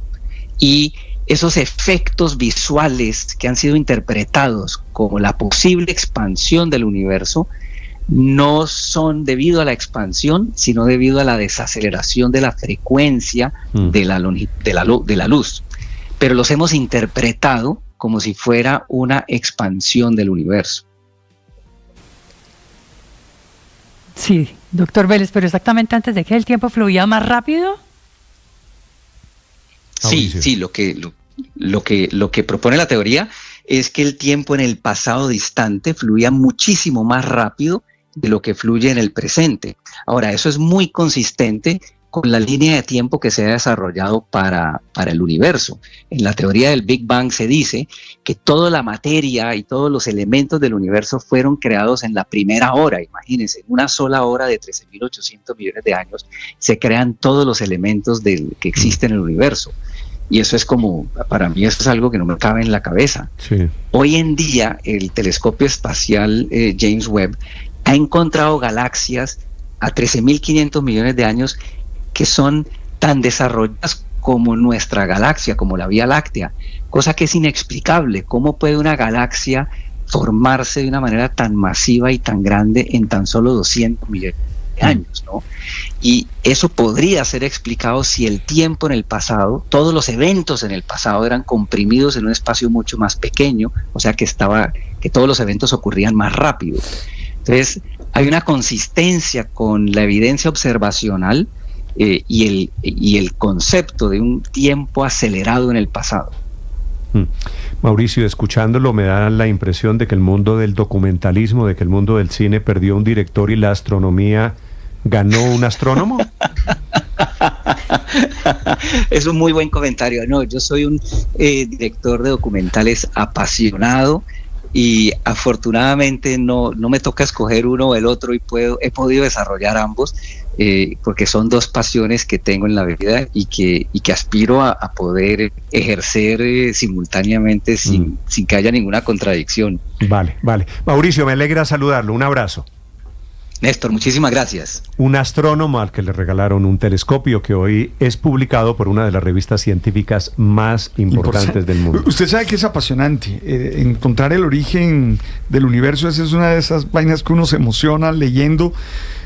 y esos efectos visuales que han sido interpretados como la posible expansión del universo no son debido a la expansión, sino debido a la desaceleración de la frecuencia de la luz. Pero los hemos interpretado como si fuera una expansión del universo. Sí, doctor Vélez, pero exactamente antes de que el tiempo fluía más rápido. Sí, lo que propone la teoría es que el tiempo en el pasado distante fluía muchísimo más rápido de lo que fluye en el presente. Ahora, eso es muy consistente con la línea de tiempo que se ha desarrollado para el universo. En la teoría del Big Bang se dice que toda la materia y todos los elementos del universo fueron creados en la primera hora. Imagínense, en una sola hora de 13.800 millones de años se crean todos los elementos que existen en el universo. Y eso es para mí eso es algo que no me cabe en la cabeza. Sí. Hoy en día el telescopio espacial James Webb ha encontrado galaxias a 13.500 millones de años que son tan desarrolladas como nuestra galaxia, como la Vía Láctea, cosa que es inexplicable. ¿Cómo puede una galaxia formarse de una manera tan masiva y tan grande en tan solo 200 millones de años, ¿no? Y eso podría ser explicado si el tiempo en el pasado, todos los eventos en el pasado eran comprimidos en un espacio mucho más pequeño, o sea que todos los eventos ocurrían más rápido. Entonces, hay una consistencia con la evidencia observacional y el concepto de un tiempo acelerado en el pasado. Mauricio, escuchándolo me da la impresión de que el mundo del documentalismo, de que el mundo del cine perdió un director y la astronomía ganó un astrónomo. Es un muy buen comentario. No, yo soy un director de documentales apasionado y afortunadamente no me toca escoger uno o el otro y he podido desarrollar ambos porque son dos pasiones que tengo en la vida y que aspiro a poder ejercer simultáneamente sin que haya ninguna contradicción. Vale. Mauricio, me alegra saludarlo. Un abrazo. Néstor, muchísimas gracias. Un astrónomo al que le regalaron un telescopio que hoy es publicado por una de las revistas científicas más importantes del mundo. Usted sabe que es apasionante encontrar el origen del universo. Esa es una de esas vainas que uno se emociona leyendo,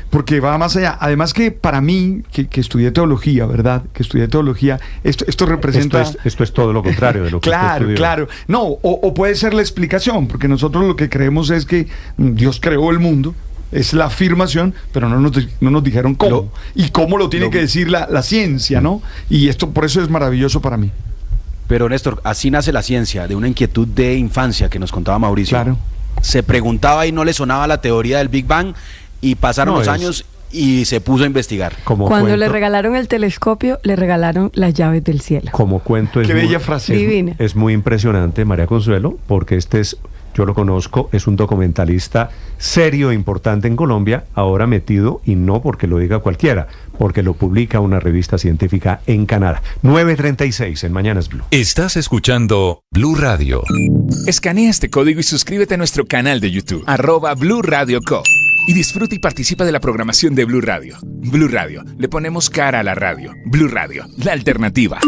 porque va más allá. Además que para mí, que estudié teología, ¿verdad? Que estudié teología, esto representa... Esto es todo lo contrario de lo que usted estudió. Claro. No, o puede ser la explicación, porque nosotros lo que creemos es que Dios creó el mundo. Es la afirmación, pero no nos dijeron cómo. Y cómo lo tiene que decir la ciencia, ¿no? Y esto por eso es maravilloso para mí. Pero Néstor, así nace la ciencia, de una inquietud de infancia que nos contaba Mauricio. Claro. Se preguntaba y no le sonaba la teoría del Big Bang y pasaron los años y se puso a investigar. Cuando le regalaron el telescopio, le regalaron las llaves del cielo. Como cuento Qué bella frase. Divina. Es muy impresionante, María Consuelo, porque yo lo conozco, es un documentalista serio e importante en Colombia, ahora metido, y no porque lo diga cualquiera, porque lo publica una revista científica en Canadá. 9:36 en Mañanas Blue. Estás escuchando Blue Radio. Escanea este código y suscríbete a nuestro canal de YouTube, @Blue Radio Co. Y disfruta y participa de la programación de Blue Radio. Blue Radio, le ponemos cara a la radio. Blue Radio, la alternativa.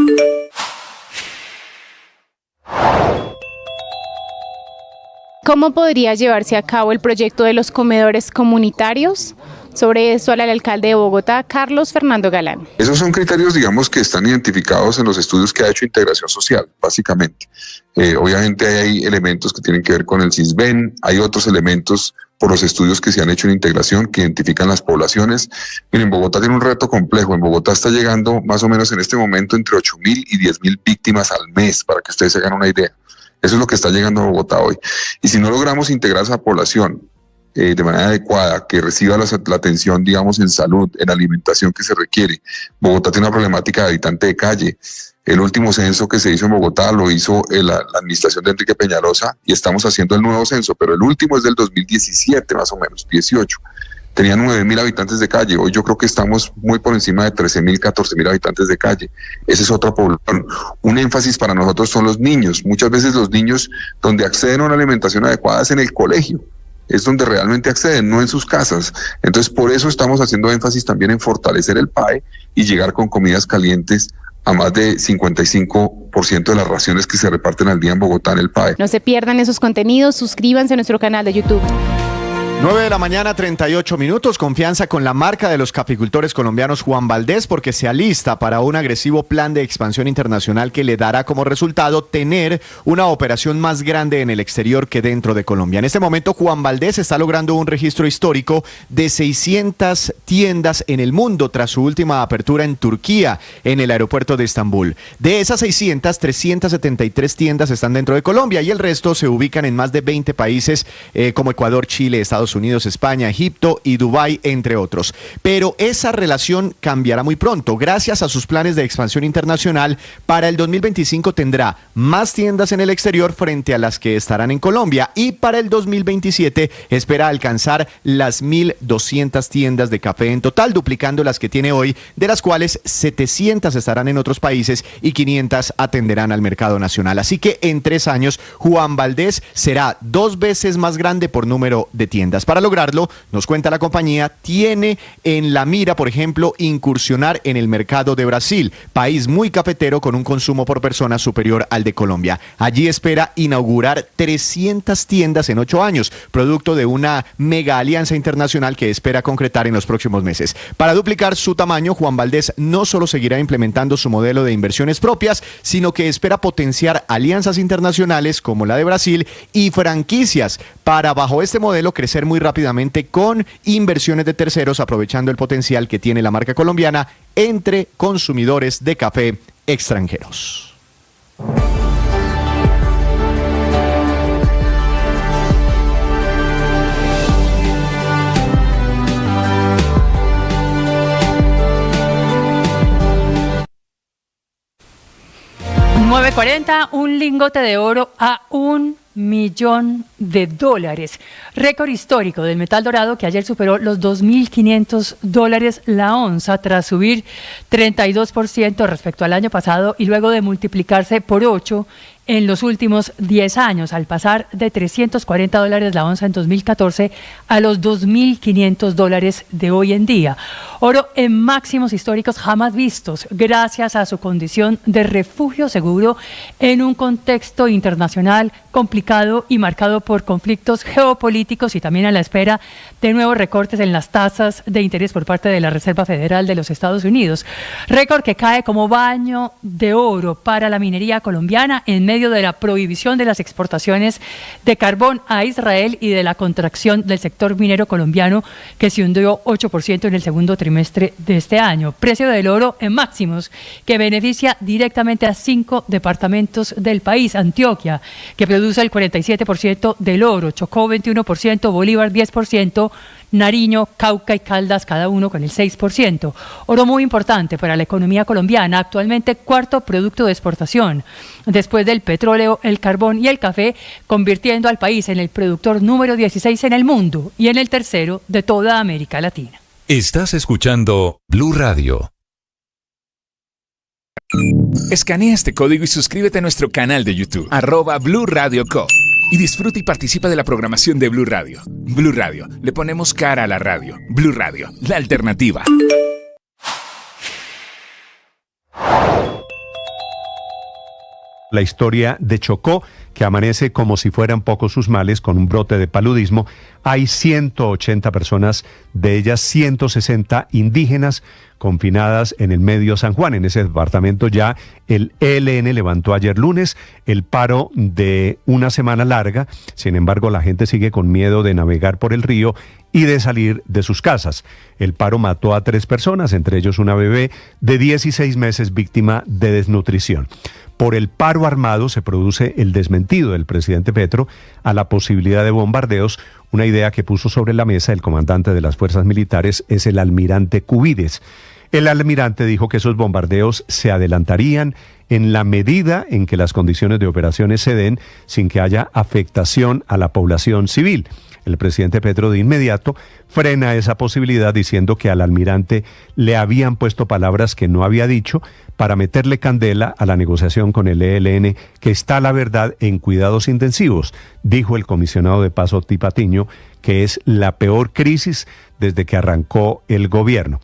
¿Cómo podría llevarse a cabo el proyecto de los comedores comunitarios? Sobre eso al alcalde de Bogotá, Carlos Fernando Galán. Esos son criterios, digamos, que están identificados en los estudios que ha hecho Integración Social, básicamente. Obviamente hay elementos que tienen que ver con el CISBEN, hay otros elementos por los estudios que se han hecho en integración que identifican las poblaciones. Miren, Bogotá tiene un reto complejo. En Bogotá está llegando más o menos en este momento entre 8.000 y 10.000 víctimas al mes, para que ustedes se hagan una idea. Eso es lo que está llegando a Bogotá hoy. Y si no logramos integrar esa población de manera adecuada, que reciba la atención, digamos, en salud, en alimentación que se requiere, Bogotá tiene una problemática de habitante de calle. El último censo que se hizo en Bogotá lo hizo la administración de Enrique Peñalosa y estamos haciendo el nuevo censo, pero el último es del 2017 más o menos, 18. Tenía 9.000 habitantes de calle. Hoy yo creo que estamos muy por encima de 13.000, 14.000 habitantes de calle. Esa es otra población. Un énfasis para nosotros son los niños. Muchas veces los niños donde acceden a una alimentación adecuada es en el colegio. Es donde realmente acceden, no en sus casas. Entonces, por eso estamos haciendo énfasis también en fortalecer el PAE y llegar con comidas calientes a más de 55% de las raciones que se reparten al día en Bogotá en el PAE. No se pierdan esos contenidos, suscríbanse a nuestro canal de YouTube. 9 de la mañana, 38 minutos. Confianza con la marca de los caficultores colombianos Juan Valdez, porque se alista para un agresivo plan de expansión internacional que le dará como resultado tener una operación más grande en el exterior que dentro de Colombia. En este momento, Juan Valdez está logrando un registro histórico de 600 tiendas en el mundo tras su última apertura en Turquía, en el aeropuerto de Estambul. De esas 600, 373 tiendas están dentro de Colombia y el resto se ubican en más de 20 países como Ecuador, Chile, Estados Unidos, España, Egipto y Dubái, entre otros. Pero esa relación cambiará muy pronto. Gracias a sus planes de expansión internacional, para el 2025 tendrá más tiendas en el exterior frente a las que estarán en Colombia, y para el 2027 espera alcanzar las 1.200 tiendas de café en total, duplicando las que tiene hoy, de las cuales 700 estarán en otros países y 500 atenderán al mercado nacional. Así que en 3 años, Juan Valdez será 2 veces más grande por número de tiendas. Para lograrlo, nos cuenta la compañía, tiene en la mira, por ejemplo, incursionar en el mercado de Brasil, país muy cafetero con un consumo por persona superior al de Colombia. Allí espera inaugurar 300 tiendas en 8 años, producto de una mega alianza internacional que espera concretar en los próximos meses. Para duplicar su tamaño, Juan Valdez no solo seguirá implementando su modelo de inversiones propias, sino que espera potenciar alianzas internacionales como la de Brasil y franquicias para, bajo este modelo, crecer muy rápidamente con inversiones de terceros, aprovechando el potencial que tiene la marca colombiana entre consumidores de café extranjeros. $9.40, un lingote de oro a $1 millón. Récord histórico del metal dorado que ayer superó los $2.500 la onza tras subir 32% respecto al año pasado y luego de multiplicarse por 8 en los últimos 10 años, al pasar de $340 la onza en 2014 a los $2.500 de hoy en día. Oro en máximos históricos jamás vistos, gracias a su condición de refugio seguro en un contexto internacional complicado y marcado por conflictos geopolíticos y también a la espera de nuevos recortes en las tasas de interés por parte de la Reserva Federal de los Estados Unidos. Récord que cae como baño de oro para la minería colombiana en medio de la prohibición de las exportaciones de carbón a Israel y de la contracción del sector minero colombiano que se hundió 8% en el segundo trimestre de este año. Precio del oro en máximos que beneficia directamente a 5 departamentos del país. Antioquia, que produce el 47% del oro, Chocó 21%, Bolívar 10%, Nariño, Cauca y Caldas, cada uno con el 6%. Oro muy importante para la economía colombiana, actualmente cuarto producto de exportación, después del petróleo, el carbón y el café, convirtiendo al país en el productor número 16 en el mundo y en el tercero de toda América Latina. Estás escuchando Blue Radio. Escanea este código y suscríbete a nuestro canal de YouTube, @Blue Radio Co. Y disfruta y participa de la programación de Blue Radio. Blue Radio, le ponemos cara a la radio. Blue Radio, la alternativa. La historia de Chocó, que amanece como si fueran pocos sus males, con un brote de paludismo. Hay 180 personas, de ellas 160 indígenas, confinadas en el Medio San Juan. En ese departamento ya el ELN levantó ayer lunes el paro de una semana larga. Sin embargo, la gente sigue con miedo de navegar por el río y de salir de sus casas. El paro mató a 3 personas, entre ellos una bebé de 16 meses víctima de desnutrición. Por el paro armado se produce el desmentido del presidente Petro a la posibilidad de bombardeos. Una idea que puso sobre la mesa el comandante de las fuerzas militares es el almirante Cubides. El almirante dijo que esos bombardeos se adelantarían en la medida en que las condiciones de operaciones se den sin que haya afectación a la población civil. El presidente Petro de inmediato frena esa posibilidad diciendo que al almirante le habían puesto palabras que no había dicho para meterle candela a la negociación con el ELN, que está, la verdad, en cuidados intensivos, dijo el comisionado de paz Oti Patiño, que es la peor crisis desde que arrancó el gobierno.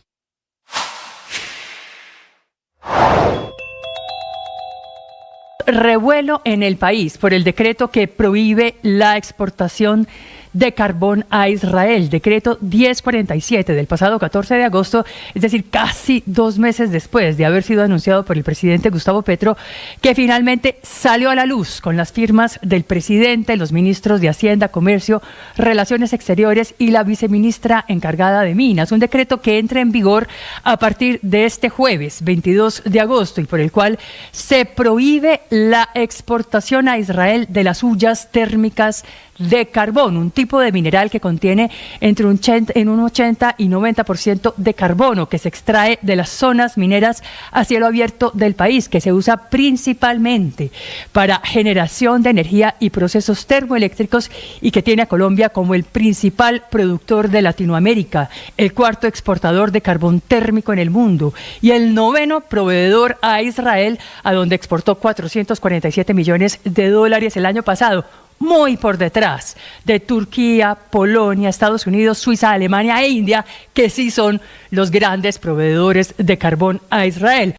Revuelo en el país por el decreto que prohíbe la exportación de carbón a Israel, decreto 1047 del pasado 14 de agosto, es decir, casi 2 meses después de haber sido anunciado por el presidente Gustavo Petro, que finalmente salió a la luz con las firmas del presidente, los ministros de Hacienda, Comercio, Relaciones Exteriores y la viceministra encargada de Minas. Un decreto que entra en vigor a partir de este jueves 22 de agosto y por el cual se prohíbe la exportación a Israel de las ollas térmicas de carbón, un tipo de mineral que contiene entre un 80 y 90% de carbono que se extrae de las zonas mineras a cielo abierto del país, que se usa principalmente para generación de energía y procesos termoeléctricos y que tiene a Colombia como el principal productor de Latinoamérica, el cuarto exportador de carbón térmico en el mundo y el 9º proveedor a Israel, a donde exportó $447 millones el año pasado, muy por detrás de Turquía, Polonia, Estados Unidos, Suiza, Alemania e India, que sí son los grandes proveedores de carbón a Israel.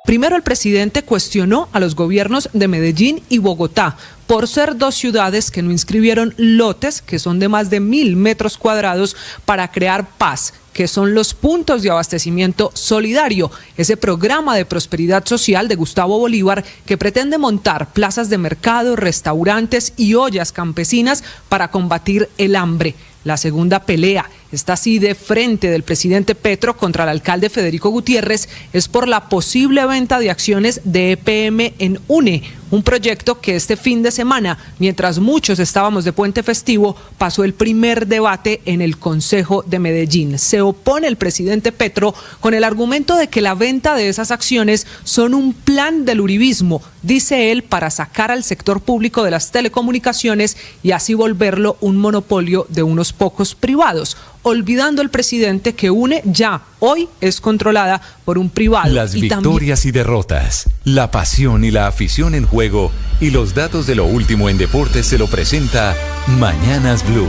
Primero, el presidente cuestionó a los gobiernos de Medellín y Bogotá por ser 2 ciudades que no inscribieron lotes, que son de más de 1.000 metros cuadrados, para crear paz que son los puntos de abastecimiento solidario, ese programa de prosperidad social de Gustavo Bolívar que pretende montar plazas de mercado, restaurantes y ollas campesinas para combatir el hambre. La segunda pelea, esta sí de frente del presidente Petro contra el alcalde Federico Gutiérrez, es por la posible venta de acciones de EPM en UNE, un proyecto que este fin de semana, mientras muchos estábamos de puente festivo, pasó el primer debate en el Consejo de Medellín. Se opone el presidente Petro con el argumento de que la venta de esas acciones son un plan del uribismo, dice él, para sacar al sector público de las telecomunicaciones y así volverlo un monopolio de unos pocos privados, olvidando el presidente que UNE ya hoy es controlada por un privado. Las victorias y derrotas, la pasión y la afición en juego y los datos de lo último en deportes se lo presenta Mañanas Blue.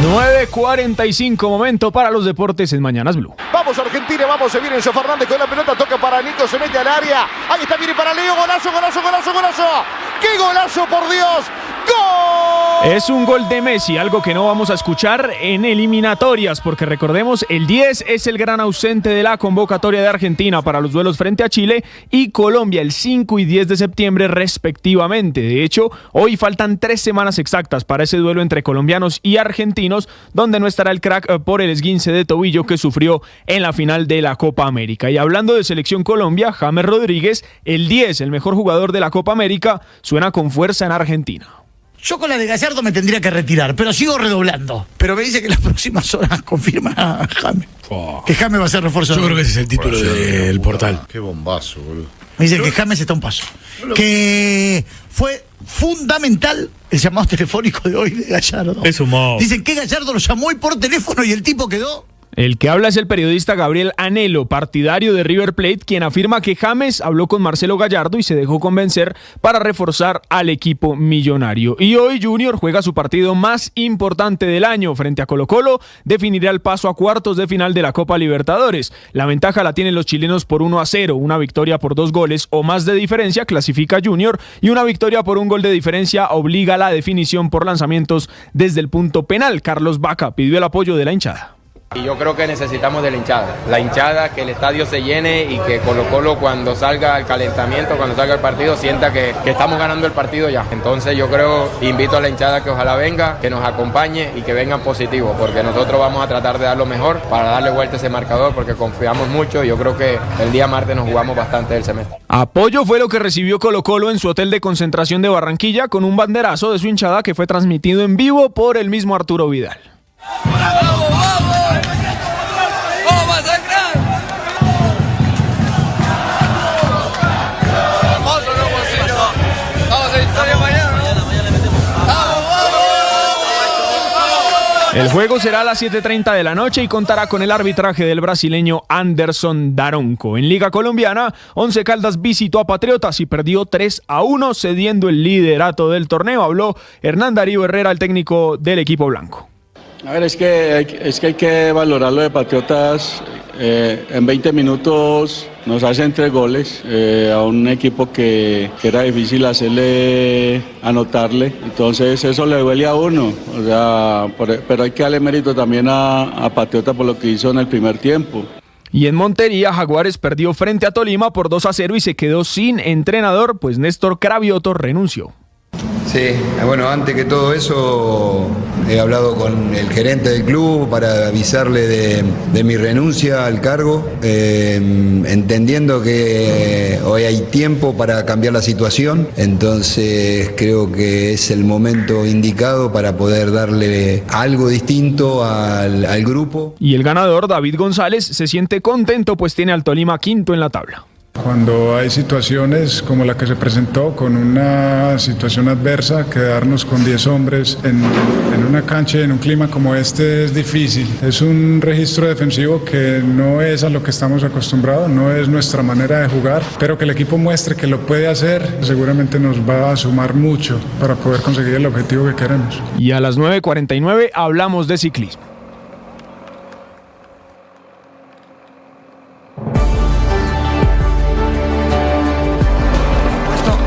9:45, momento para los deportes en Mañanas Blue. Vamos Argentina, vamos, se viene Enzo Fernández con la pelota, toca para Nico, se mete al área, ahí está, viene para Leo, golazo, golazo, golazo, golazo, ¡qué golazo, por Dios! ¡Gol! Es un gol de Messi, algo que no vamos a escuchar en eliminatorias, porque recordemos, el 10 es el gran ausente de la convocatoria de Argentina para los duelos frente a Chile y Colombia el 5 y 10 de septiembre respectivamente. De hecho, hoy faltan 3 semanas exactas para ese duelo entre colombianos y argentinos, donde no estará el crack por el esguince de tobillo que sufrió en la final de la Copa América. Y hablando de Selección Colombia, James Rodríguez, el 10, el mejor jugador de la Copa América, suena con fuerza en Argentina. Yo con la de Gallardo me tendría que retirar, pero sigo redoblando. Pero me dice que en las próximas horas confirma a James. Que James va a ser refuerzo. Yo creo que ese es el título del portal. Qué bombazo, boludo. Me dicen que James está a un paso. Que fue fundamental el llamado telefónico de hoy de Gallardo. Es humor. Dicen que Gallardo lo llamó hoy por teléfono y el tipo quedó... El que habla es el periodista Gabriel Anhelo, partidario de River Plate, quien afirma que James habló con Marcelo Gallardo y se dejó convencer para reforzar al equipo millonario. Y hoy Junior juega su partido más importante del año frente a Colo-Colo, definirá el paso a cuartos de final de la Copa Libertadores. La ventaja la tienen los chilenos por 1-0, una victoria por 2 goles o más de diferencia clasifica Junior y una victoria por 1 gol de diferencia obliga a la definición por lanzamientos desde el punto penal. Carlos Vaca pidió el apoyo de la hinchada. Y yo creo que necesitamos de la hinchada, que el estadio se llene y que Colo-Colo cuando salga el calentamiento, cuando salga el partido, sienta que estamos ganando el partido ya. Entonces yo creo, invito a la hinchada que ojalá venga, que nos acompañe y que vengan positivos, porque nosotros vamos a tratar de dar lo mejor para darle vuelta a ese marcador, porque confiamos mucho y yo creo que el día martes nos jugamos bastante del semestre. Apoyo fue lo que recibió Colo-Colo en su hotel de concentración de Barranquilla con un banderazo de su hinchada que fue transmitido en vivo por el mismo Arturo Vidal. El juego será a las 7:30 de la noche y contará con el arbitraje del brasileño Anderson Daronco. En Liga Colombiana, Once Caldas visitó a Patriotas y perdió 3-1, cediendo el liderato del torneo. Habló Hernán Darío Herrera, el técnico del equipo blanco. A ver, es que hay que valorar lo de Patriotas. En 20 minutos nos hacen 3 goles a un equipo que era difícil anotarle. Entonces eso le duele a uno. O sea, pero hay que darle mérito también a Patriota por lo que hizo en el primer tiempo. Y en Montería, Jaguares perdió frente a Tolima por 2-0 y se quedó sin entrenador, pues Néstor Cravioto renunció. Sí, bueno, antes que todo eso he hablado con el gerente del club para avisarle de mi renuncia al cargo, entendiendo que hoy hay tiempo para cambiar la situación, entonces creo que es el momento indicado para poder darle algo distinto al grupo. Y el ganador, David González, se siente contento pues tiene al Tolima quinto en la tabla. Cuando hay situaciones como la que se presentó, con una situación adversa, quedarnos con 10 hombres en una cancha y en un clima como este es difícil. Es un registro defensivo que no es a lo que estamos acostumbrados, no es nuestra manera de jugar, pero que el equipo muestre que lo puede hacer, seguramente nos va a sumar mucho para poder conseguir el objetivo que queremos. Y a las 9:49 hablamos de ciclismo.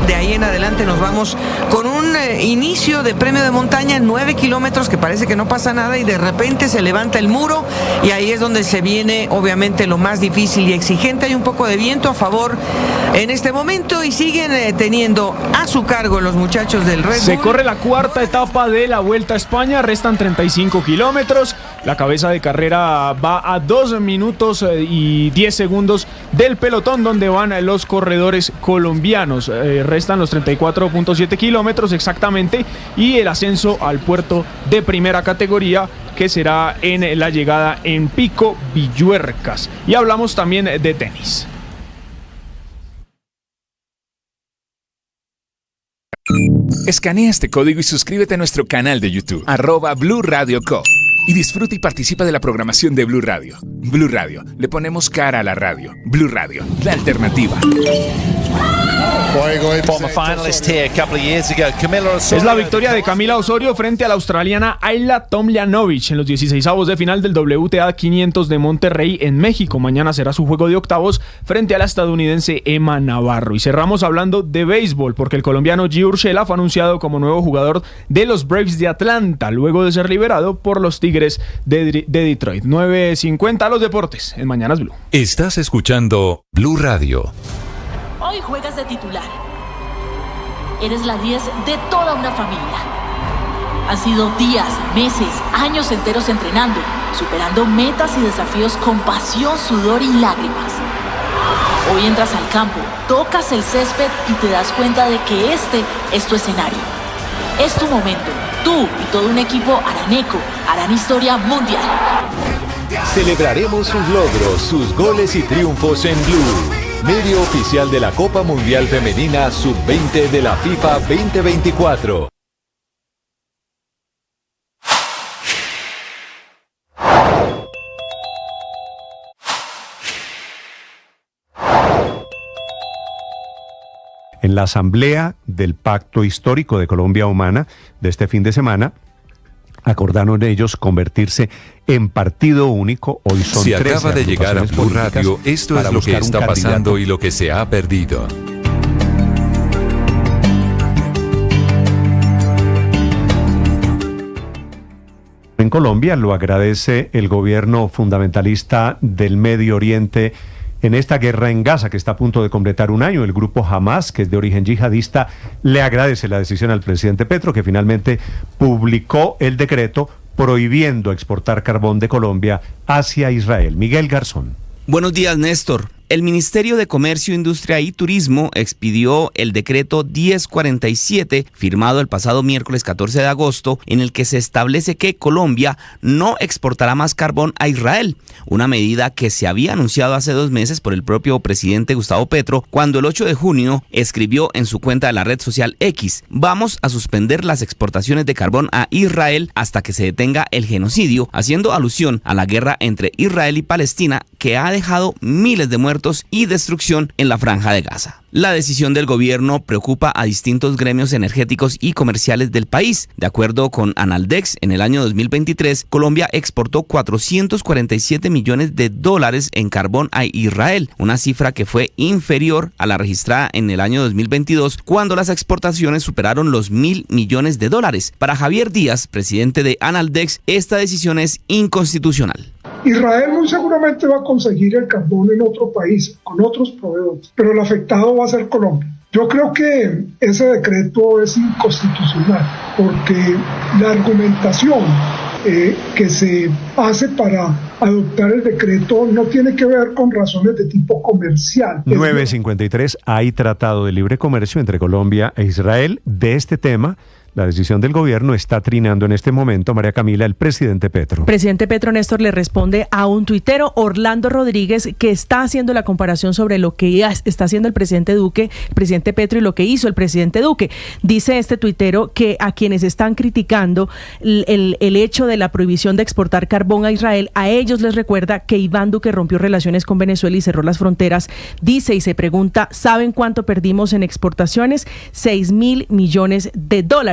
De ahí ahí en adelante nos vamos con un inicio de premio de montaña, 9 kilómetros, que parece que no pasa nada y de repente se levanta el muro y ahí es donde se viene obviamente lo más difícil y exigente. Hay un poco de viento a favor en este momento y siguen teniendo a su cargo los muchachos del Red Bull. Se corre la cuarta etapa de la Vuelta a España, restan 35 kilómetros. La cabeza de carrera va a 2 minutos y 10 segundos del pelotón donde van los corredores colombianos. Restan los 34.7 kilómetros exactamente y el ascenso al puerto de primera categoría, que será en la llegada en Pico Villuercas. Y hablamos también de tenis. Escanea este código y suscríbete a nuestro canal de YouTube, @Blue Radio Co. Y disfruta y participa de la programación de Blue Radio. Blue Radio, le ponemos cara a la radio. Blue Radio, la alternativa. Es la victoria de Camila Osorio frente a la australiana Ayla Tomljanovic en los 16avos de final del WTA 500 de Monterrey en México. Mañana será su juego de octavos frente a la estadounidense Emma Navarro. Y cerramos hablando de béisbol porque el colombiano Gio Urshela fue anunciado como nuevo jugador de los Braves de Atlanta luego de ser liberado por los Tigres de Detroit. 9:50 los deportes en Mañanas Blue. Estás escuchando Blue Radio. Hoy juegas de titular. Eres la 10 de toda una familia. Han sido días, meses, años enteros entrenando, superando metas y desafíos con pasión, sudor y lágrimas. Hoy entras al campo, tocas el césped y te das cuenta de que este es tu escenario. Es tu momento. Tú y todo un equipo araneco harán historia mundial. Celebraremos sus logros, sus goles y triunfos en Blue, medio oficial de la Copa Mundial Femenina Sub-20 de la FIFA 2024. En la asamblea del Pacto Histórico de Colombia Humana de este fin de semana, acordaron ellos convertirse en partido único. Hoy son Si 13 acaba de llegar a Blue Radio, esto es lo que está pasando y lo que se ha perdido. En Colombia lo agradece el gobierno fundamentalista del Medio Oriente en esta guerra en Gaza, que está a punto de completar un año. El grupo Hamas, que es de origen yihadista, le agradece la decisión al presidente Petro, que finalmente publicó el decreto prohibiendo exportar carbón de Colombia hacia Israel. Miguel Garzón. Buenos días, Néstor. El Ministerio de Comercio, Industria y Turismo expidió el decreto 1047, firmado el pasado miércoles 14 de agosto, en el que se establece que Colombia no exportará más carbón a Israel, una medida que se había anunciado hace 2 meses por el propio presidente Gustavo Petro, cuando el 8 de junio escribió en su cuenta de la red social X: vamos a suspender las exportaciones de carbón a Israel hasta que se detenga el genocidio, haciendo alusión a la guerra entre Israel y Palestina, que ha dejado miles de muertos y destrucción en la Franja de Gaza. La decisión del gobierno preocupa a distintos gremios energéticos y comerciales del país. De acuerdo con Analdex, en el año 2023, Colombia exportó $447 millones en carbón a Israel, una cifra que fue inferior a la registrada en el año 2022, cuando las exportaciones superaron los $1.000 millones. Para Javier Díaz, presidente de Analdex, esta decisión es inconstitucional. Israel muy seguramente va a conseguir el carbón en otro país, con otros proveedores, pero el afectado va a ser Colombia. Yo creo que ese decreto es inconstitucional, porque la argumentación que se hace para adoptar el decreto no tiene que ver con razones de tipo comercial. 9:53, hay tratado de libre comercio entre Colombia e Israel. De este tema, la decisión del gobierno está trinando en este momento, María Camila, el presidente Petro. Presidente Petro, Néstor, le responde a un tuitero, Orlando Rodríguez, que está haciendo la comparación sobre lo que está haciendo el presidente Duque, el presidente Petro, y lo que hizo el presidente Duque. Dice este tuitero que a quienes están criticando el hecho de la prohibición de exportar carbón a Israel, a ellos les recuerda que Iván Duque rompió relaciones con Venezuela y cerró las fronteras. Dice y se pregunta, ¿saben cuánto perdimos en exportaciones? $6.000 millones.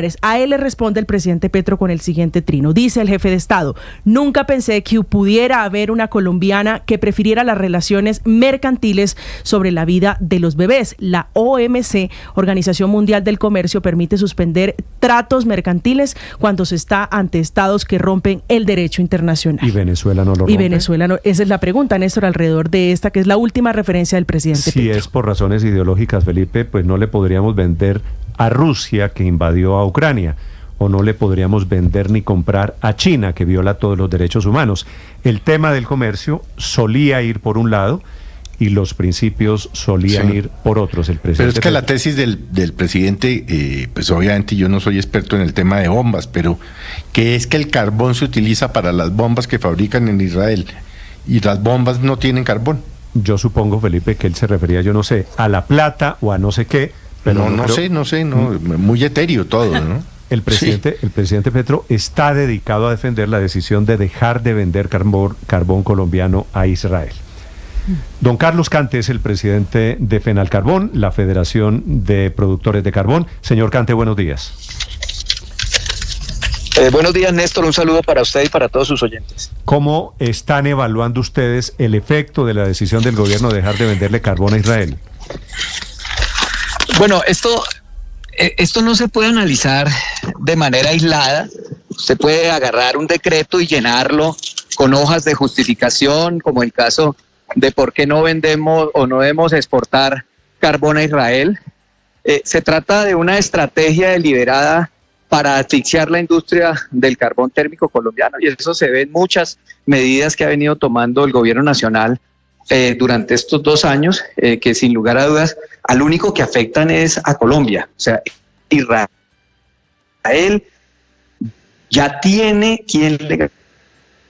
dólares. A él le responde el presidente Petro con el siguiente trino. Dice el jefe de Estado: nunca pensé que pudiera haber una colombiana que prefiriera las relaciones mercantiles sobre la vida de los bebés. La OMC, Organización Mundial del Comercio, permite suspender tratos mercantiles cuando se está ante estados que rompen el derecho internacional. ¿Y Venezuela no lo rompe? Y Venezuela no. Esa es la pregunta, Néstor, alrededor de esta, que es la última referencia del presidente Si Petro. es por razones ideológicas, Felipe, pues no le podríamos vender a Rusia, que invadió a Ucrania, o no le podríamos vender ni comprar a China, que viola todos los derechos humanos. El tema del comercio solía ir por un lado y los principios solían ir por otros. El presidente pero es que la tesis del presidente, pues obviamente yo no soy experto en el tema de bombas, pero que es que el carbón se utiliza para las bombas que fabrican en Israel y las bombas no tienen carbón. Yo supongo, Felipe, que él se refería, yo no sé, a la plata o a no sé qué, pero no sé, muy etéreo todo, ¿no? El presidente Petro está dedicado a defender la decisión de dejar de vender carbón colombiano a Israel. Don Carlos Cante es el presidente de Fenalcarbón, la Federación de Productores de Carbón. Señor Cante, buenos días. Buenos días, Néstor. Un saludo para usted y para todos sus oyentes. ¿Cómo están evaluando ustedes el efecto de la decisión del gobierno de dejar de venderle carbón a Israel? Bueno, esto no se puede analizar de manera aislada. Usted puede agarrar un decreto y llenarlo con hojas de justificación, como el caso de por qué no vendemos o no debemos exportar carbón a Israel. Se trata de una estrategia deliberada para asfixiar la industria del carbón térmico colombiano, y eso se ve en muchas medidas que ha venido tomando el gobierno nacional durante estos 2 años, que sin lugar a dudas al único que afectan es a Colombia. O sea, Israel ya tiene quien le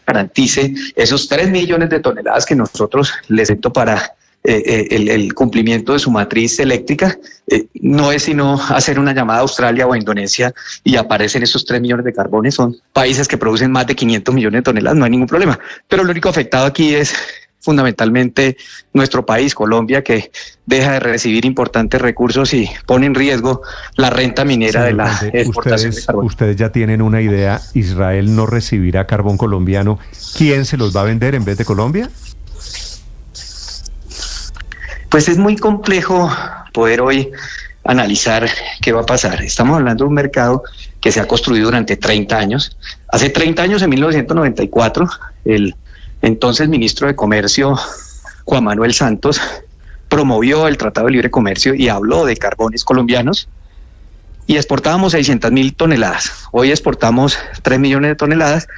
garantice esos 3 millones de toneladas que nosotros les necesitamos para el cumplimiento de su matriz eléctrica. No es sino hacer una llamada a Australia o a Indonesia y aparecen esos 3 millones de carbones. Son países que producen más de 500 millones de toneladas, no hay ningún problema. Pero lo único afectado aquí es fundamentalmente nuestro país, Colombia, que deja de recibir importantes recursos y pone en riesgo la renta minera de la exportación de carbón. Ustedes ya tienen una idea. ¿Israel no recibirá carbón colombiano? ¿Quién se los va a vender en vez de Colombia? Pues es muy complejo poder hoy analizar qué va a pasar. Estamos hablando de un mercado que se ha construido durante 30 años. Hace 30 años, en 1994, el entonces ministro de Comercio, Juan Manuel Santos, promovió el Tratado de Libre Comercio y habló de carbones colombianos, y exportábamos 600.000 toneladas. Hoy exportamos 3 millones de toneladas.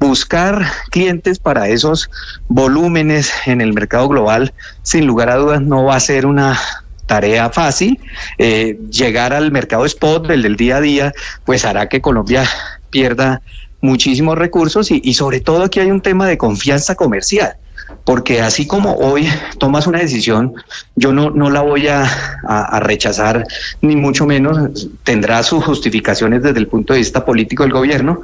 Buscar clientes para esos volúmenes en el mercado global, sin lugar a dudas, no va a ser una tarea fácil. Llegar al mercado spot, el del día a día, pues hará que Colombia pierda muchísimos recursos, y sobre todo aquí hay un tema de confianza comercial, porque así como hoy tomas una decisión, yo no la voy a rechazar, ni mucho menos. Tendrá sus justificaciones desde el punto de vista político del gobierno,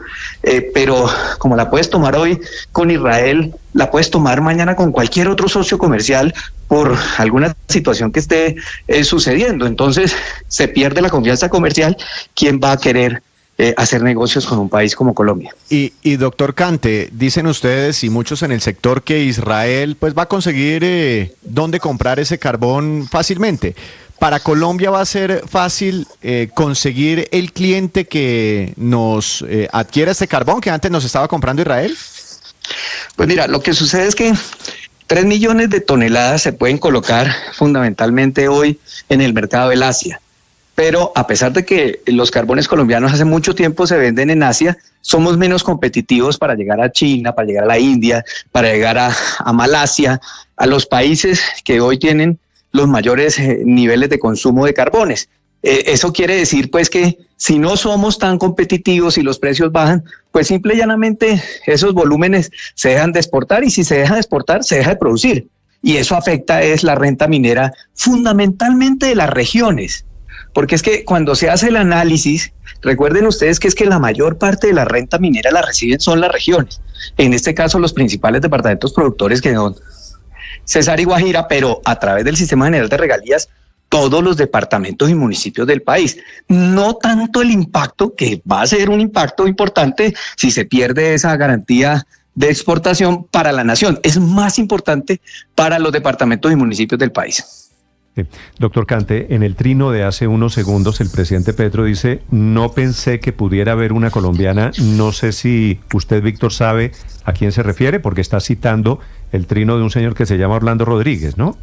pero como la puedes tomar hoy con Israel, la puedes tomar mañana con cualquier otro socio comercial por alguna situación que esté sucediendo. Entonces se pierde la confianza comercial. ¿Quién va a querer hacer negocios con un país como Colombia? Y doctor Cante, dicen ustedes y muchos en el sector que Israel pues va a conseguir dónde comprar ese carbón fácilmente. ¿Para Colombia va a ser fácil conseguir el cliente que nos adquiera este carbón que antes nos estaba comprando Israel? Pues mira, lo que sucede es que 3 millones de toneladas se pueden colocar fundamentalmente hoy en el mercado del Asia. Pero a pesar de que los carbones colombianos hace mucho tiempo se venden en Asia, somos menos competitivos para llegar a China, para llegar a la India, para llegar a Malasia, a los países que hoy tienen los mayores niveles de consumo de carbones. Eso quiere decir pues que si no somos tan competitivos y los precios bajan, pues simple y llanamente esos volúmenes se dejan de exportar, y si se deja de exportar, se deja de producir. Y eso afecta es la renta minera fundamentalmente de las regiones. Porque es que cuando se hace el análisis, recuerden ustedes que es que la mayor parte de la renta minera la reciben son las regiones. En este caso, los principales departamentos productores, que son Cesar y Guajira, pero a través del Sistema General de Regalías, todos los departamentos y municipios del país. No tanto el impacto, que va a ser un impacto importante si se pierde esa garantía de exportación para la nación. Es más importante para los departamentos y municipios del país. Sí. Doctor Cante, en el trino de hace unos segundos el presidente Petro dice: no pensé que pudiera haber una colombiana. No sé si usted, Víctor, sabe a quién se refiere, porque está citando el trino de un señor que se llama Orlando Rodríguez, ¿no?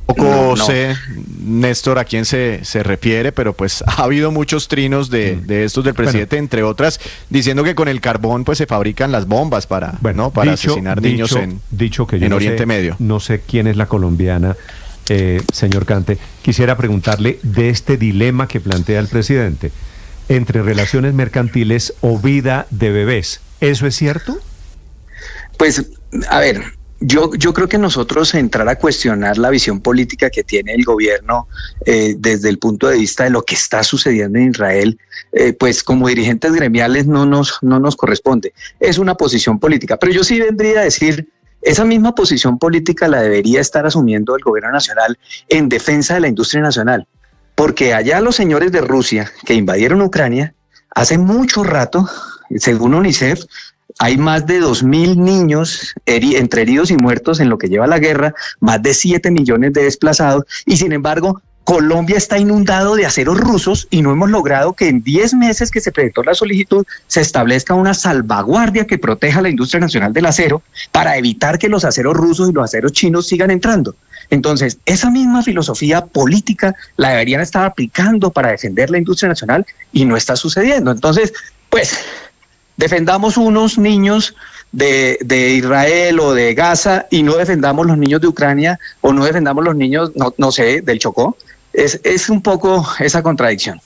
Poco sé, Néstor, a quién se refiere, pero pues ha habido muchos trinos de estos del presidente, entre otras, diciendo que con el carbón pues se fabrican las bombas para asesinar niños en Oriente Medio. No sé quién es la colombiana, señor Cante. Quisiera preguntarle de este dilema que plantea el presidente entre relaciones mercantiles o vida de bebés. ¿Eso es cierto? Pues, a ver, yo creo que nosotros entrar a cuestionar la visión política que tiene el gobierno desde el punto de vista de lo que está sucediendo en Israel, pues como dirigentes gremiales no nos corresponde. Es una posición política, pero yo sí vendría a decir, esa misma posición política la debería estar asumiendo el gobierno nacional en defensa de la industria nacional, porque allá los señores de Rusia que invadieron Ucrania, hace mucho rato, según UNICEF, hay más de 2.000 niños entre heridos y muertos en lo que lleva la guerra, más de 7 millones de desplazados, y sin embargo, Colombia está inundado de aceros rusos y no hemos logrado que en 10 meses que se presentó la solicitud se establezca una salvaguardia que proteja la industria nacional del acero para evitar que los aceros rusos y los aceros chinos sigan entrando. Entonces, esa misma filosofía política la deberían estar aplicando para defender la industria nacional y no está sucediendo. Entonces, pues, defendamos unos niños de Israel o de Gaza y no defendamos los niños de Ucrania o no defendamos los niños, no sé, del Chocó. Es un poco esa contradicción.